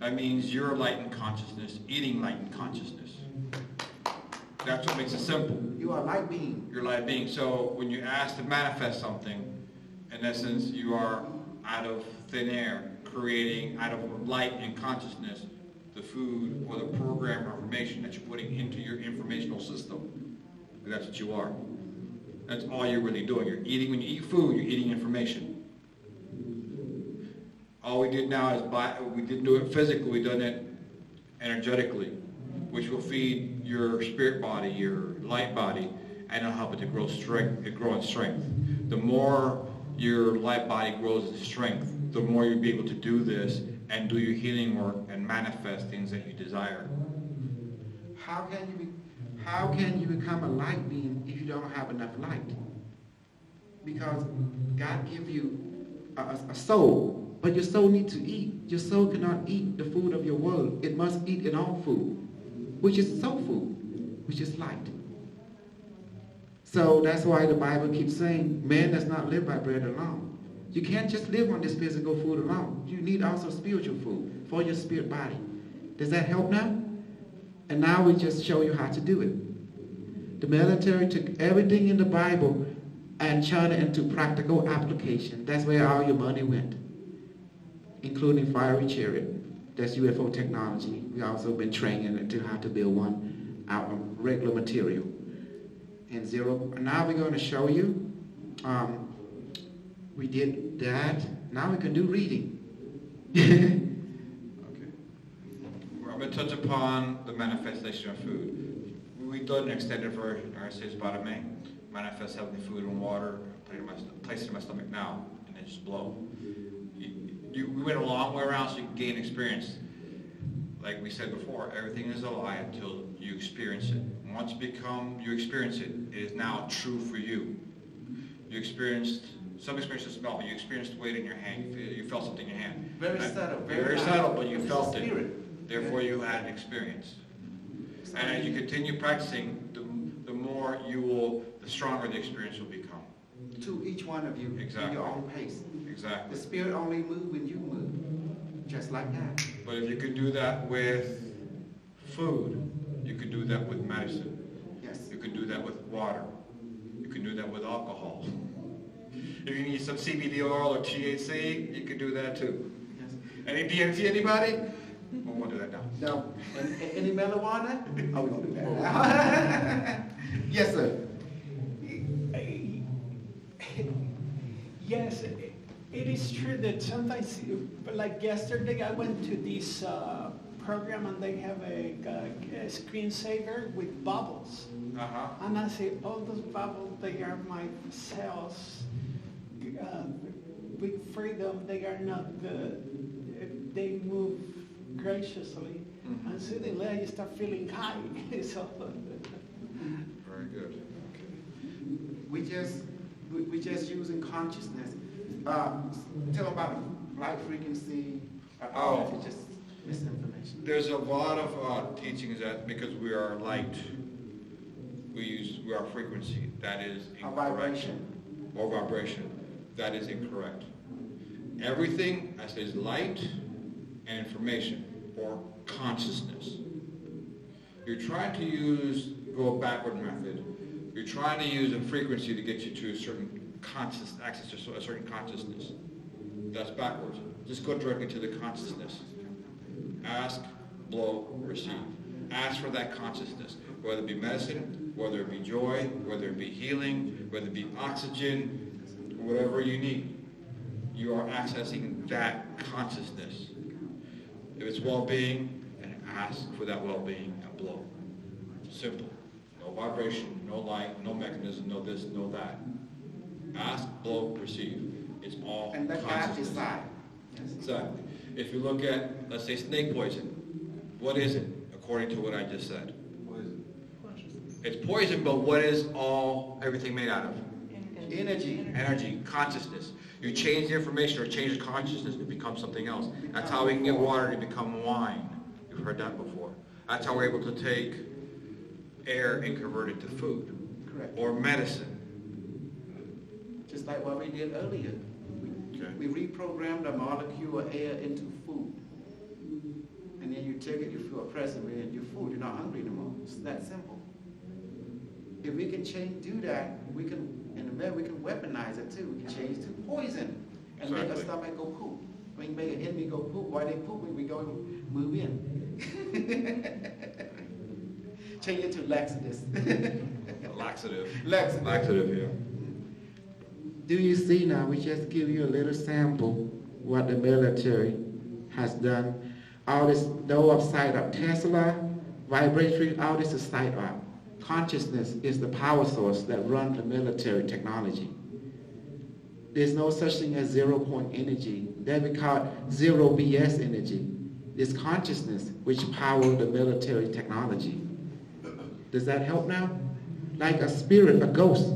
C: that means you're light and consciousness, eating light and consciousness. That's what makes it simple.
B: You are light being.
C: You're light being. So when you ask to manifest something, in essence, you are out of thin air, creating out of light and consciousness the food or the program or information that you're putting into your informational system. That's what you are. That's all you're really doing. You're eating, when you eat food, you're eating information. All we did now is we didn't do it physically, we done it energetically, which will feed your spirit body, your light body, and it'll help it to grow in strength. The more your light body grows in strength, the more you'll be able to do this and do your healing work and manifest things that you desire.
B: How can you become a light being if you don't have enough light? Because God gives you a soul, but your soul needs to eat. Your soul cannot eat the food of your world. It must eat its own food, which is soul food, which is light. So that's why the Bible keeps saying, man does not live by bread alone. You can't just live on this physical food alone. You need also spiritual food for your spirit body. Does that help now? And now we just show you how to do it. The military took everything in the Bible and turned it into practical application. That's where all your money went, including fiery chariot. That's UFO technology. We also been training it to how to build one out of regular material. And zero. And now we're going to show you. We did that. Now we can do reading.
C: Okay. I'm going to touch upon the manifestation of food. We've done an extended version. Our says biomed. Manifest heavenly food and water. Place it in my stomach now, and then just blow. We went a long way around so you can gain experience. Like we said before, everything is a lie until you experience it. Once you experience it, it is now true for you. You experienced, some experienced the smell, but you experienced weight in your hand. You felt something in your hand.
B: Very subtle.
C: Very subtle, but you felt it.
B: Spirit.
C: Therefore, you had an experience. And as you continue practicing, the more you will, the stronger the experience will become.
B: To each one of you,
C: Exactly.
B: in your own pace.
C: Exactly.
B: The spirit only moves when you move, just like that.
C: But if you could do that with food, you could do that with medicine.
B: Yes.
C: You could do that with water. You could do that with alcohol. If you need some CBD oil or THC, you could do that too.
B: Yes.
C: Any DMT, anybody? We won't do that now.
B: No. Any marijuana? Oh, we don't do that. Yes, sir.
G: Yes, it is true that sometimes, like yesterday, I went to this program and they have a screensaver with bubbles.
C: Uh-huh.
G: And I say, all those bubbles, they are my cells. With freedom, they are not good. They move graciously.
C: Mm-hmm.
G: And suddenly I start feeling high. So,
C: Very good.
B: We just using consciousness. Tell them about light frequency. It's just misinformation.
C: There's a lot of teachings that because we are light, we are frequency. That is
B: A
C: incorrect. Or vibration. That is incorrect. Everything I say is light and information or consciousness. You're trying to go a backward method. You're trying to use a frequency to get you to a certain access to a certain consciousness. That's backwards. Just go directly to the consciousness. Ask, blow, receive. Ask for that consciousness, whether it be medicine, whether it be joy, whether it be healing, whether it be oxygen, whatever you need. You are accessing that consciousness. If it's well-being, then ask for that well-being and blow. Simple. No vibration, no light, no mechanism, no this, no that. Ask, blow, receive. It's all
B: And let God
C: consciousness.
B: decide. Yes.
C: Exactly. If you look at, let's say, snake poison, what is it, according to what I just said? It's poison, but what is everything made out of?
B: Energy.
C: Energy, consciousness. You change the information or change the consciousness, it becomes something else. That's how we can get water to become wine. You've heard that before. That's how we're able to take air and convert it to food.
B: Correct.
C: Or medicine.
B: Just like what we did earlier. We reprogrammed a molecule of air into food. And then you take it, you feel oppressive, and you're full, you're not hungry anymore. It's that simple. If we can do that, we can weaponize it too. We can change to poison and make our stomach go poop. We can make an enemy go poop. While they poop, we go move in. Change it to laxatives.
C: Laxative.
B: Laxative,
C: yeah.
B: Do you see now? We just give you a little sample what the military has done. All this, no upside up. Tesla, vibration, all this is side up. Consciousness is the power source that runs the military technology. There's no such thing as 0 point energy. That we call it zero BS energy. It's consciousness which powers the military technology. Does that help now? Like a spirit, a ghost,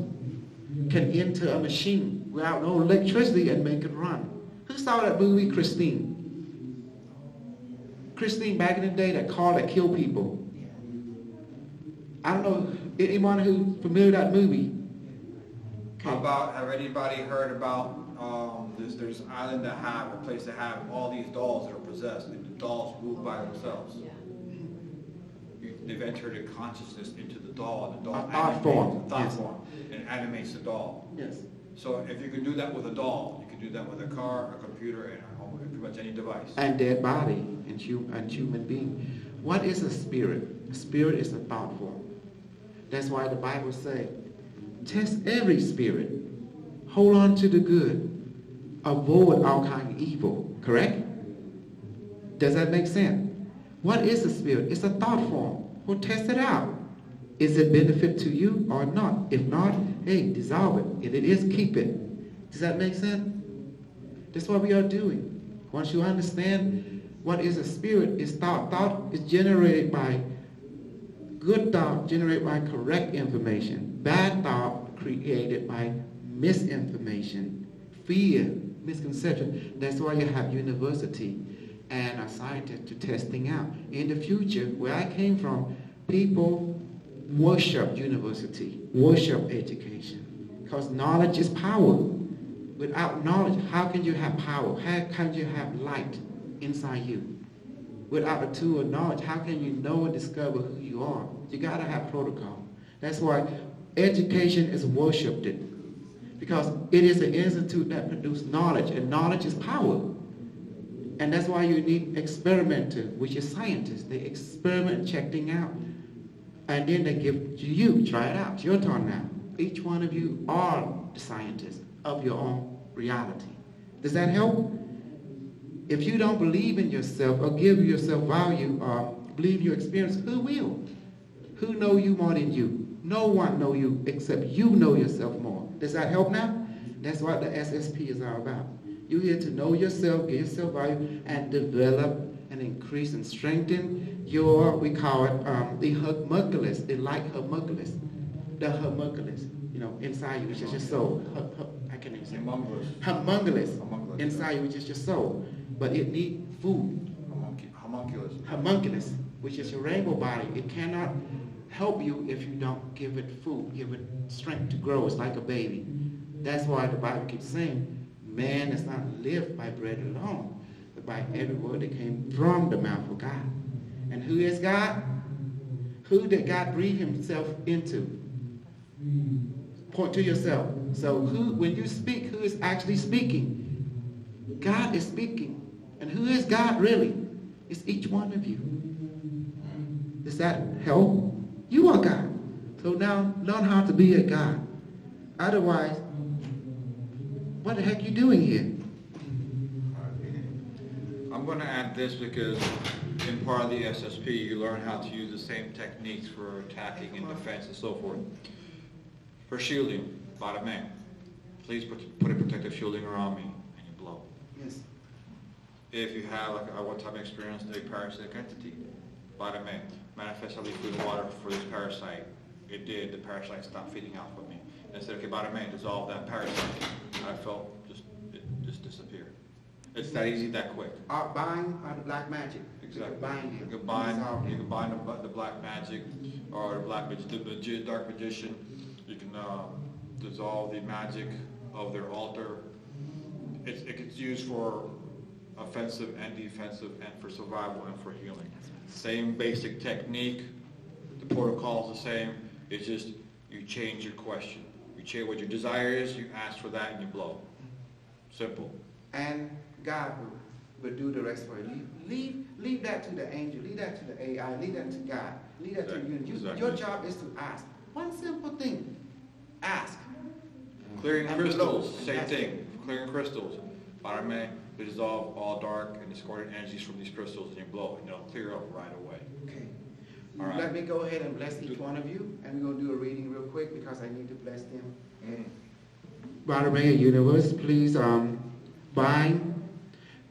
B: can enter a machine without no electricity and make it run. Who saw that movie, Christine? Christine back in the day, that car that killed people. I don't know, anyone who's familiar with that movie?
C: How about, have anybody heard about there's an island that have, a place that have all these dolls that are possessed, and the dolls move by themselves. They've entered a consciousness into the doll, and the doll
B: Thought form.
C: thought
B: Yes.
C: form, and animates the doll.
B: Yes.
C: So if you can do that with a doll, you can do that with a car, a computer, and pretty much any device.
B: And dead body and human being. What is a spirit? A spirit is a thought form. That's why the Bible says, test every spirit. Hold on to the good. Avoid all kind of evil. Correct? Does that make sense? What is a spirit? It's a thought form. Well, test it out. Is it benefit to you or not? If not, hey, dissolve it. If it is, keep it. Does that make sense? That's what we are doing. Once you understand what is a spirit, it's thought. Thought is generated by good thought, generated by correct information. Bad thought created by misinformation, fear, misconception. That's why you have university and a scientist to testing out. In the future, where I came from, people worship university, worship education, because knowledge is power. Without knowledge, how can you have power? How can you have light inside you? Without a tool of knowledge, how can you know and discover who you are? You gotta have protocol. That's why education is worshipped, because it is an institute that produces knowledge, and knowledge is power. And that's why you need experimenters, which is scientists. They experiment, check things out, and then they give to you, try it out. It's your turn now. Each one of you are the scientists of your own reality. Does that help? If you don't believe in yourself or give yourself value or believe your experience, who will? Who know you more than you? No one know you except you know yourself more. Does that help now? That's what the SSP is all about. You're here to know yourself, give yourself value, and develop and increase and strengthen your, we call it the homunculus, the light homunculus, the homunculus, you know, inside you, which is your soul. I can't even say homunculus inside you, which is your soul. But it needs food. Homunculus, which is your rainbow body. It cannot help you if you don't give it food, give it strength to grow. It's like a baby. That's why the Bible keeps saying, man does not live by bread alone, but by every word that came from the mouth of God. And who is God? Who did God breathe himself into? Point to yourself. So who, when you speak, who is actually speaking? God is speaking. And who is God really? It's each one of you. Does that help? You are God. So now learn how to be a God. Otherwise, what the heck are you doing here?
C: I'm going to add this because in part of the SSP, you learn how to use the same techniques for attacking and defense and so forth. For shielding, bottom man, please put a protective shielding around me and you blow.
B: Yes.
C: If you have, like I one time experienced a parasitic entity, bottom man, manifest heavily food and water for this parasite. It did, the parasite stopped feeding off of me. And I said, okay, bottom man, dissolve that parasite. I felt it just disappear. It's that easy, that quick.
B: Bind by the black magic.
C: Exactly.
B: Bind
C: You can bind the black magic or the black the dark magician. You can dissolve the magic of their altar. It gets used for offensive and defensive and for survival and for healing. Same basic technique. The protocol is the same. It's just you change your question. You change what your desire is, you ask for that and you blow. Simple.
B: And God will do the rest for you. Leave that to the angel, leave that to the AI, leave that to God, leave that to you. Your job is to ask. One simple thing. Ask.
C: Clearing crystals, same thing. Clearing crystals. Bottom man, we dissolve all dark and discordant energies from these crystals and you blow it. It'll clear up right away.
B: Okay.
C: All right.
B: Let me go ahead and bless each one of you, and we're going to do a reading real quick because I need to bless them. Okay. Bottom man, universe, please bind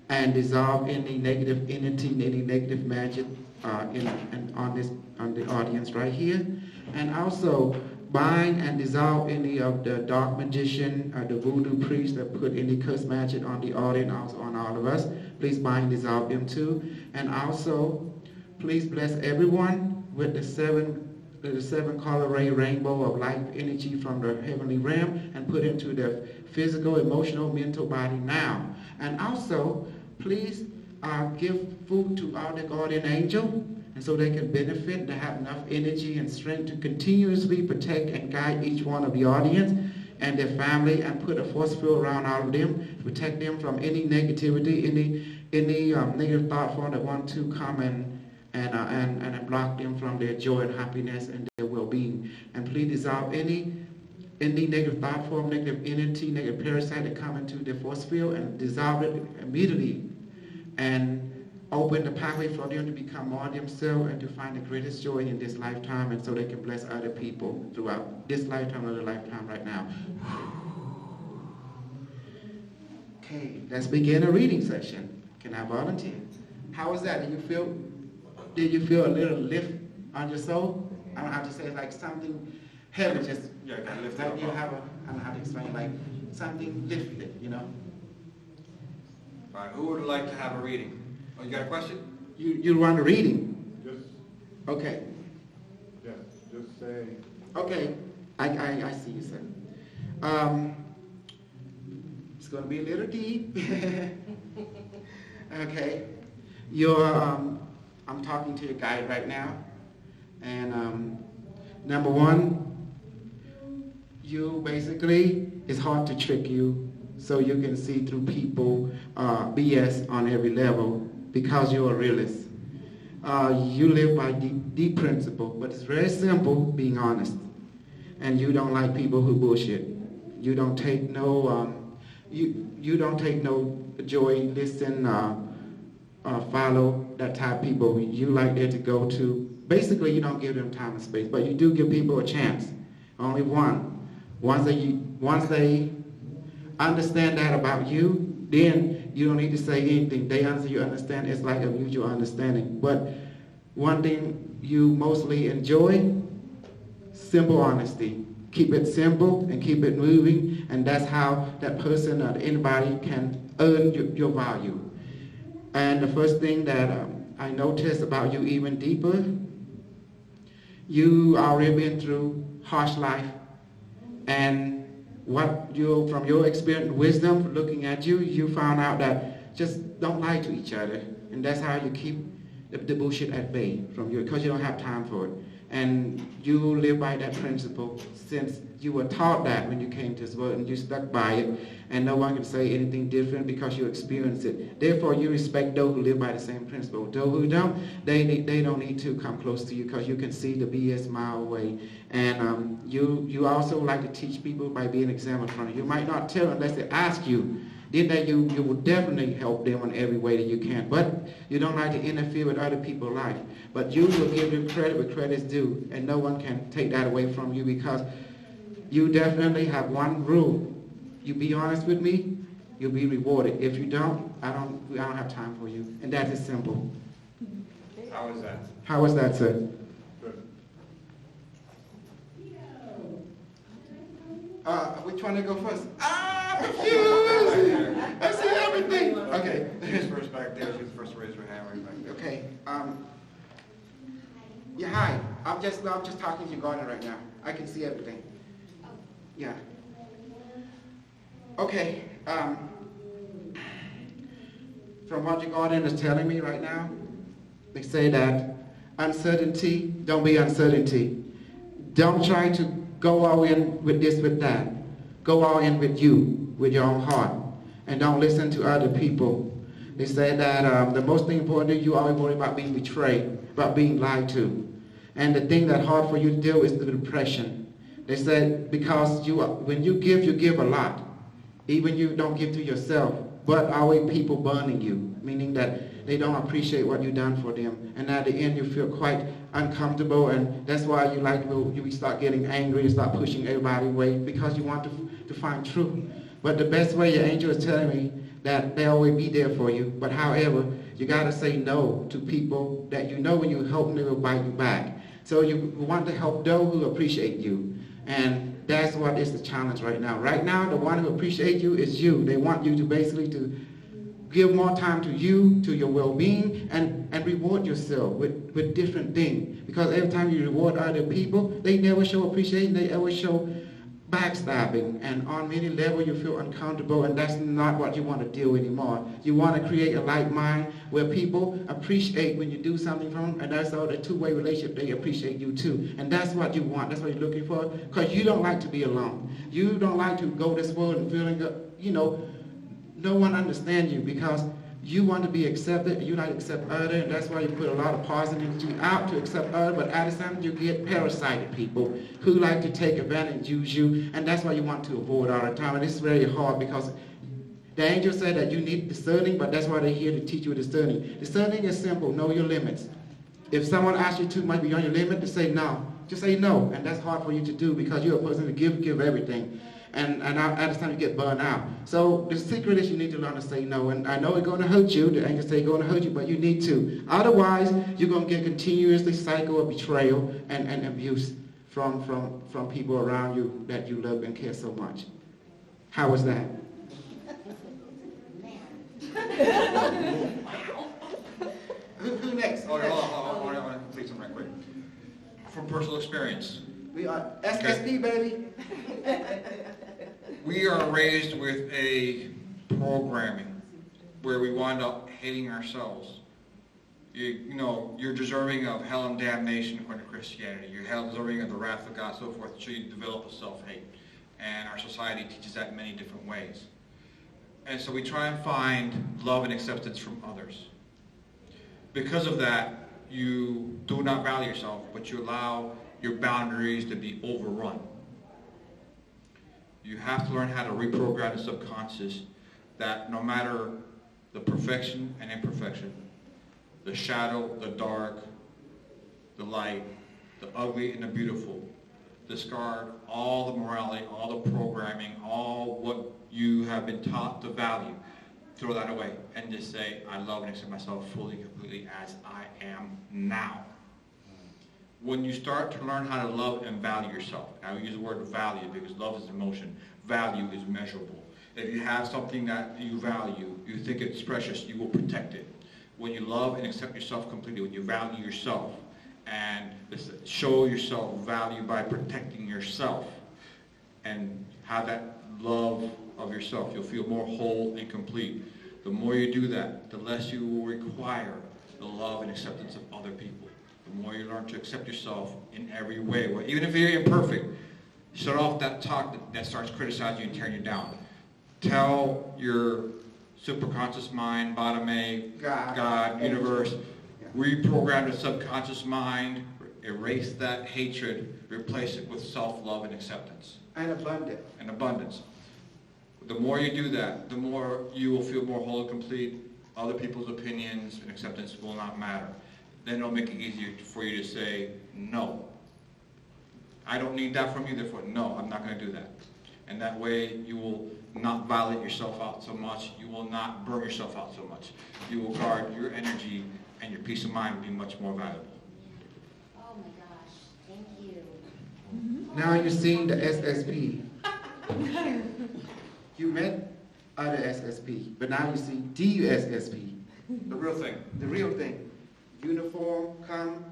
B: and dissolve any negative entity, any negative magic on the audience right here, and also bind and dissolve any of the dark magician, the voodoo priest that put any curse magic on the audience, also on all of us. Please bind and dissolve them too, and also please bless everyone with the 7 the 7-color rainbow of life energy from the heavenly realm and put into their physical, emotional, mental body now. And also, please give food to all the guardian angel, and so they can benefit and have enough energy and strength to continuously protect and guide each one of the audience and their family, and put a force field around all of them to protect them from any negativity, any negative thought form that want to come and block them from their joy and happiness and their well-being. And please dissolve any negative thought form, negative entity, negative parasite that come into the force field, and dissolve it immediately, and open the pathway for them to become more themselves and to find the greatest joy in this lifetime, and so they can bless other people throughout this lifetime or the lifetime right now. Okay, let's begin a reading session. Can I volunteer? How was that? Did you feel a little lift on your soul? I don't know how to say it, like something heavy, just
C: kind of lift
B: like
C: up.
B: you have I don't know how to explain, like something lifted, you know?
C: All right, who would like to have a reading? Oh, you got a question?
B: You want a reading?
L: Just,
B: Okay.
L: yes, just say,
B: Okay. I see you, sir. It's going to be a little deep. Okay. I'm talking to your guide right now. And number one, you basically, it's hard to trick you so you can see through people BS on every level because you're a realist. You live by the principle, but it's very simple, being honest. And you don't like people who bullshit. You don't take no you don't take no joy, listen, follow that type of people. You like there to go to. Basically, you don't give them time and space, but you do give people a chance. Only one. Once they understand that about you, then you don't need to say anything. They understand. It's like a mutual understanding. But one thing you mostly enjoy, simple honesty. Keep it simple and keep it moving, and that's how that person or anybody can earn your value. And the first thing that I noticed about you even deeper, you already been through harsh life, and from your experience and wisdom looking at you, you found out that just don't lie to each other, and that's how you keep the bullshit at bay from you, because you don't have time for it. And you live by that principle since you were taught that when you came to this world, and you stuck by it, and no one can say anything different because you experienced it. Therefore, you respect those who live by the same principle. Those who don't, they don't need to come close to you because you can see the BS mile away. And you also like to teach people by being an example in front of you. You might not tell unless they ask you. Then that you will definitely help them in every way that you can. But you don't like to interfere with other people's life. But you will give them credit where credit's due, and no one can take that away from you, because you definitely have one rule. You be honest with me, you'll be rewarded. If you don't, I don't have time for you. And that is simple.
C: How was that?
B: How was that, sir?
L: good.
B: Which one to go first? I'm confused. I see everything. Okay.
C: Who's first back there? She's the first to raise her hand. Right back there.
B: Okay. Yeah, hi. I'm just talking to your garden right now. I can see everything. Yeah. Okay. From what your garden is telling me right now, they say that uncertainty, don't be uncertainty. Don't try to go all in with this, with that. Go all in with you, with your own heart. And don't listen to other people. They say that the most thing important is you always worry about being betrayed, about being lied to. And the thing that's hard for you to deal with is the depression. They said because when you give a lot. Even you don't give to yourself, but always people burning you, meaning that they don't appreciate what you've done for them. And at the end, you feel quite uncomfortable, and that's why you start getting angry, you start pushing everybody away, because you want to find truth. But the best way, your angel is telling me that they'll always be there for you. But however, you got to say no to people that you know when you help them, they will bite you back. So you want to help those who appreciate you. And that's what is the challenge right now. Right now, the one who appreciates you is you. They want you to basically to give more time to you, to your well-being, and reward reward yourself with different things. Because every time you reward other people, they never show appreciation, they ever show backstabbing, and on many levels you feel uncomfortable, and that's not what you want to do anymore. You want to create a like mind where people appreciate when you do something for them, and that's all the two-way relationship, they appreciate you too. And that's what you want, that's what you're looking for, because you don't like to be alone. You don't like to go this world and feeling, no one understands you, because you want to be accepted, you like to accept others, and that's why you put a lot of positivity out to accept others, but at the same time you get parasitic people who like to take advantage and use you, and that's why you want to avoid all the time. And it's very hard, because the angel said that you need discerning, but that's why they're here to teach you discerning. Discerning is simple, know your limits. If someone asks you too much beyond your limit, to say no. Just say no, and that's hard for you to do, because you're a person to give everything. And at the time you get burned out. So the secret is you need to learn to say no. And I know it's going to hurt you. The angels say it's going to hurt you, but you need to. Otherwise, you're going to get continuously cycle of betrayal and abuse from people around you that you love and care so much. How was that? Who next?
C: I want to complete something right quick. From personal experience.
B: We are SSP, baby.
C: We are raised with a programming where we wind up hating ourselves. You're deserving of hell and damnation according to Christianity. You're deserving of the wrath of God, so forth. So you develop a self-hate. And our society teaches that in many different ways. And so we try and find love and acceptance from others. Because of that, you do not value yourself, but you allow your boundaries to be overrun. You have to learn how to reprogram the subconscious that no matter the perfection and imperfection, the shadow, the dark, the light, the ugly and the beautiful, discard all the morality, all the programming, all what you have been taught to value. Throw that away and just say, I love and accept myself fully, completely as I am now. When you start to learn how to love and value yourself, I use the word value because love is emotion, value is measurable. If you have something that you value, you think it's precious, you will protect it. When you love and accept yourself completely, when you value yourself and show yourself value by protecting yourself and have that love of yourself, you'll feel more whole and complete. The more you do that, the less you will require the love and acceptance of other people. The more you learn to accept yourself in every way. Well, even if you're imperfect, shut off that talk that starts criticizing you and tearing you down. Tell your superconscious mind, biomed, God, universe, reprogram the subconscious mind, erase that hatred, replace it with self-love and acceptance.
B: And abundance.
C: And abundance. The more you do that, the more you will feel more whole and complete. Other people's opinions and acceptance will not matter. Then it'll make it easier for you to say, no. I don't need that from you, therefore, no, I'm not going to do that. And that way you will not violate yourself out so much. You will not burn yourself out so much. You will guard your energy, and your peace of mind will be much more valuable.
M: Oh my gosh, thank you.
B: Now you're seeing the SSP. You met other SSP, but now you see DUSSP.
C: The real thing.
B: The real thing. Uniform come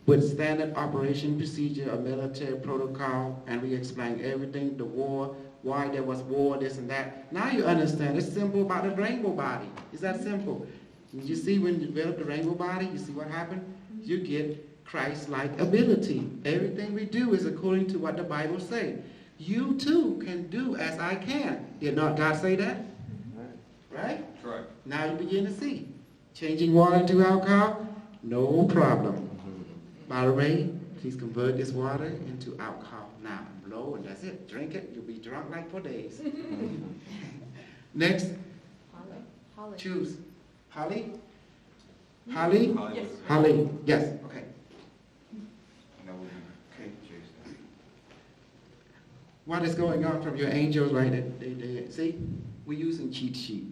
B: with standard operation procedure, a military protocol, and we explain everything, the war, why there was war, this and that. Now you understand. It's simple about the rainbow body. It's that simple. You see when you develop the rainbow body, you see what happened? You get Christ-like ability. Everything we do is according to what the Bible says. You too can do as I can. Did not God say that? Right?
C: Correct.
B: Now you begin to see. Changing water into alcohol, no problem. By the way, please convert this water into alcohol now. Blow and that's it. Drink it. You'll be drunk like for days. Next.
H: Holly.
B: Choose. Holly? Holly?
C: Yes.
B: Holly. Yes. Okay.
C: No,
B: Okay. What is going on from your angels, right? They see, we're using cheat sheet.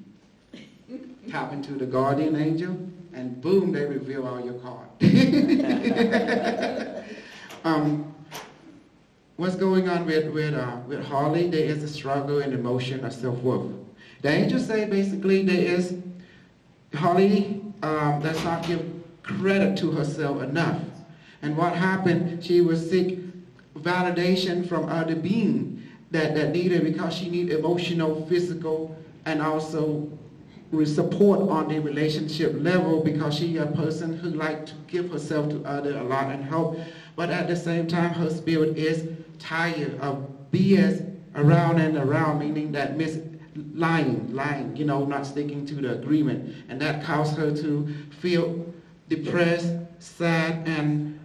B: Tap into the guardian angel, and boom, they reveal all your cards. What's going on with Harley? There is a struggle and emotion of self-worth. The angels say basically there is, Harley, let's not give credit to herself enough. And what happened, she was seek validation from other beings that needed, because she needed emotional, physical, and also with support on the relationship level, because she a person who liked to give herself to others a lot and help. But at the same time, her spirit is tired of BS around and around, meaning that lying, not sticking to the agreement. And that caused her to feel depressed, sad, and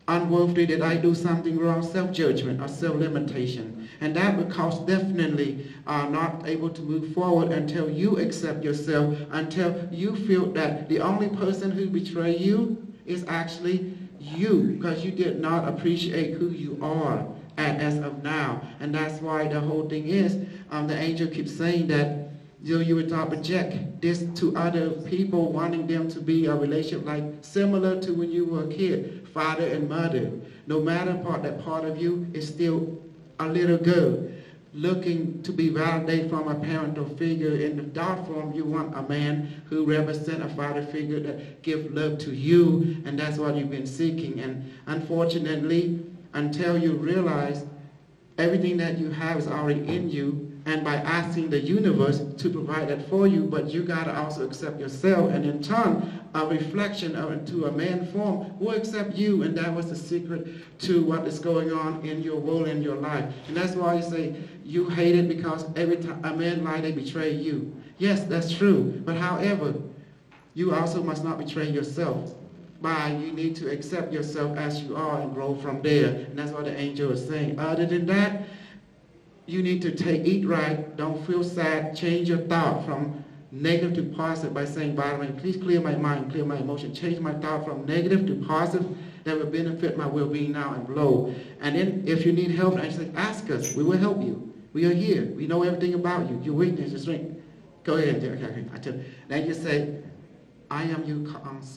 B: unworthy. Did I do something wrong? Self-judgment or self-limitation. And that would cause definitely not able to move forward until you accept yourself, until you feel that the only person who betrayed you is actually you, because you did not appreciate who you are as of now. And that's why the whole thing is, the angel keeps saying that you would not project this to other people, wanting them to be a relationship like similar to when you were a kid, father and mother. No matter that part of you is still a little girl, looking to be validated from a parental figure. In the dark form, you want a man who represents a father figure that gives love to you, and that's what you've been seeking. And unfortunately, until you realize everything that you have is already in you, and by asking the universe to provide that for you, but you got to also accept yourself, and in turn, a reflection to a man form will accept you, and that was the secret to what is going on in your world, in your life. And that's why you say you hate it, because every time a man lies, they betray you. Yes, that's true, but however, you also must not betray yourself. You need to accept yourself as you are and grow from there. And that's what the angel is saying. Other than that, you need to eat right, don't feel sad, change your thought from negative to positive by saying, biomed, please clear my mind, clear my emotion, change my thought from negative to positive that will benefit my well-being now and below. And then if you need help, ask us, we will help you. We are here, we know everything about you, your weakness, your strength. Go ahead, okay. Then you say, I am your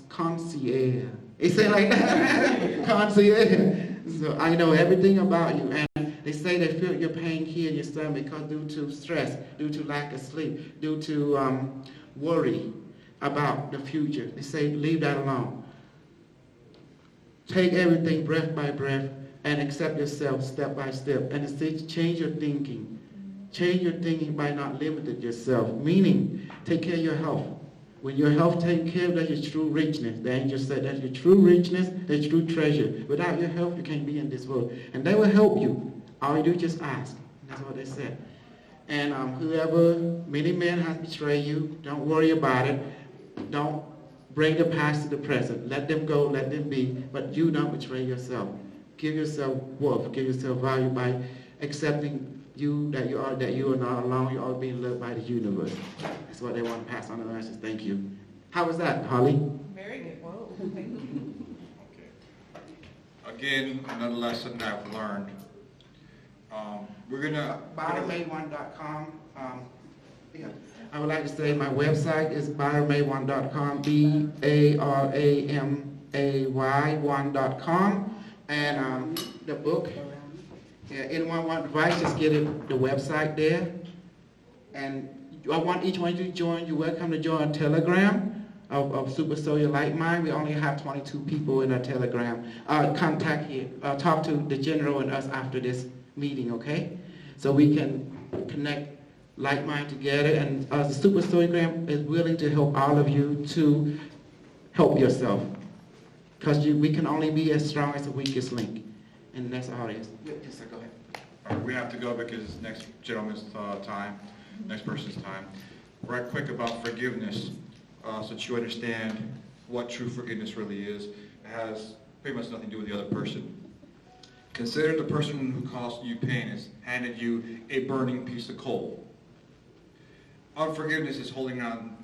B: concierge. They say like that, concierge. So I know everything about you. And they say they feel your pain here in your stomach because due to stress, due to lack of sleep, due to worry about the future. They say leave that alone. Take everything breath by breath and accept yourself step by step. And it says change your thinking. Change your thinking by not limiting yourself. Meaning, take care of your health. When your health taken care of, that's your true richness. The angel said that's your true richness, that's your true treasure. Without your health, you can't be in this world. And they will help you. All you do is just ask. That's what they said. And many men have betrayed you, don't worry about it. Don't bring the past to the present. Let them go, let them be. But you don't betray yourself. Give yourself worth, give yourself value by accepting that you are not alone, you are being loved by the universe. That's what they want to pass on the message. Thank you. How was that, Holly?
H: Very good. Whoa, thank you.
C: Okay. Again, another lesson I've learned. We're gonna
B: biomed1.com. I would like to say my website is biomed1.com, BARAMAY1.com, and the book. Anyone want advice, just get the website there. And I want each one of you to join. You're welcome to join Telegram of Super Solar Light Mind. We only have 22 people in our Telegram. Contact here, talk to the general and us after this meeting, okay? So we can connect Light Mind together. And the Super Solar is willing to help all of you to help yourself. Because we can only be as strong as the weakest link. And that's all it is. Yes, sir, go ahead.
C: All right, we have to go because it's next gentleman's time, next person's time. Right quick about forgiveness, so that you understand what true forgiveness really is. It has pretty much nothing to do with the other person. Consider the person who caused you pain has handed you a burning piece of coal. Unforgiveness is holding on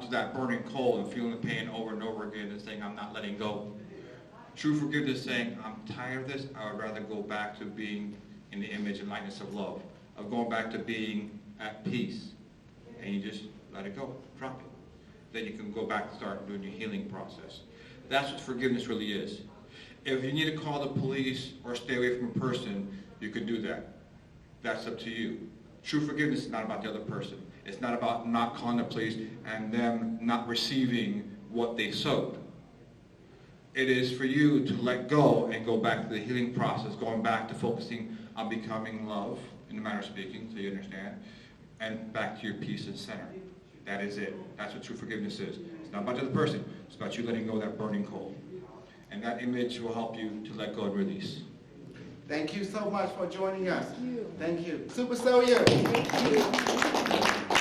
C: to that burning coal and feeling the pain over and over again and saying, I'm not letting go. True forgiveness is saying, I'm tired of this, I would rather go back to being in the image and likeness of love, of going back to being at peace. And you just let it go, drop it. Then you can go back and start doing your healing process. That's what forgiveness really is. If you need to call the police or stay away from a person, you can do that. That's up to you. True forgiveness is not about the other person. It's not about not calling the police and them not receiving what they sowed. it is for you to let go and go back to the healing process, going back to focusing on becoming love, in the manner of speaking, so you understand, and back to your peace and center. That is it. That's what true forgiveness is. It's not about the other person. It's about you letting go of that burning coal. And that image will help you to let go and release.
B: Thank you so much for joining us.
H: Thank you.
B: Thank you. Super Soya.
H: Thank you.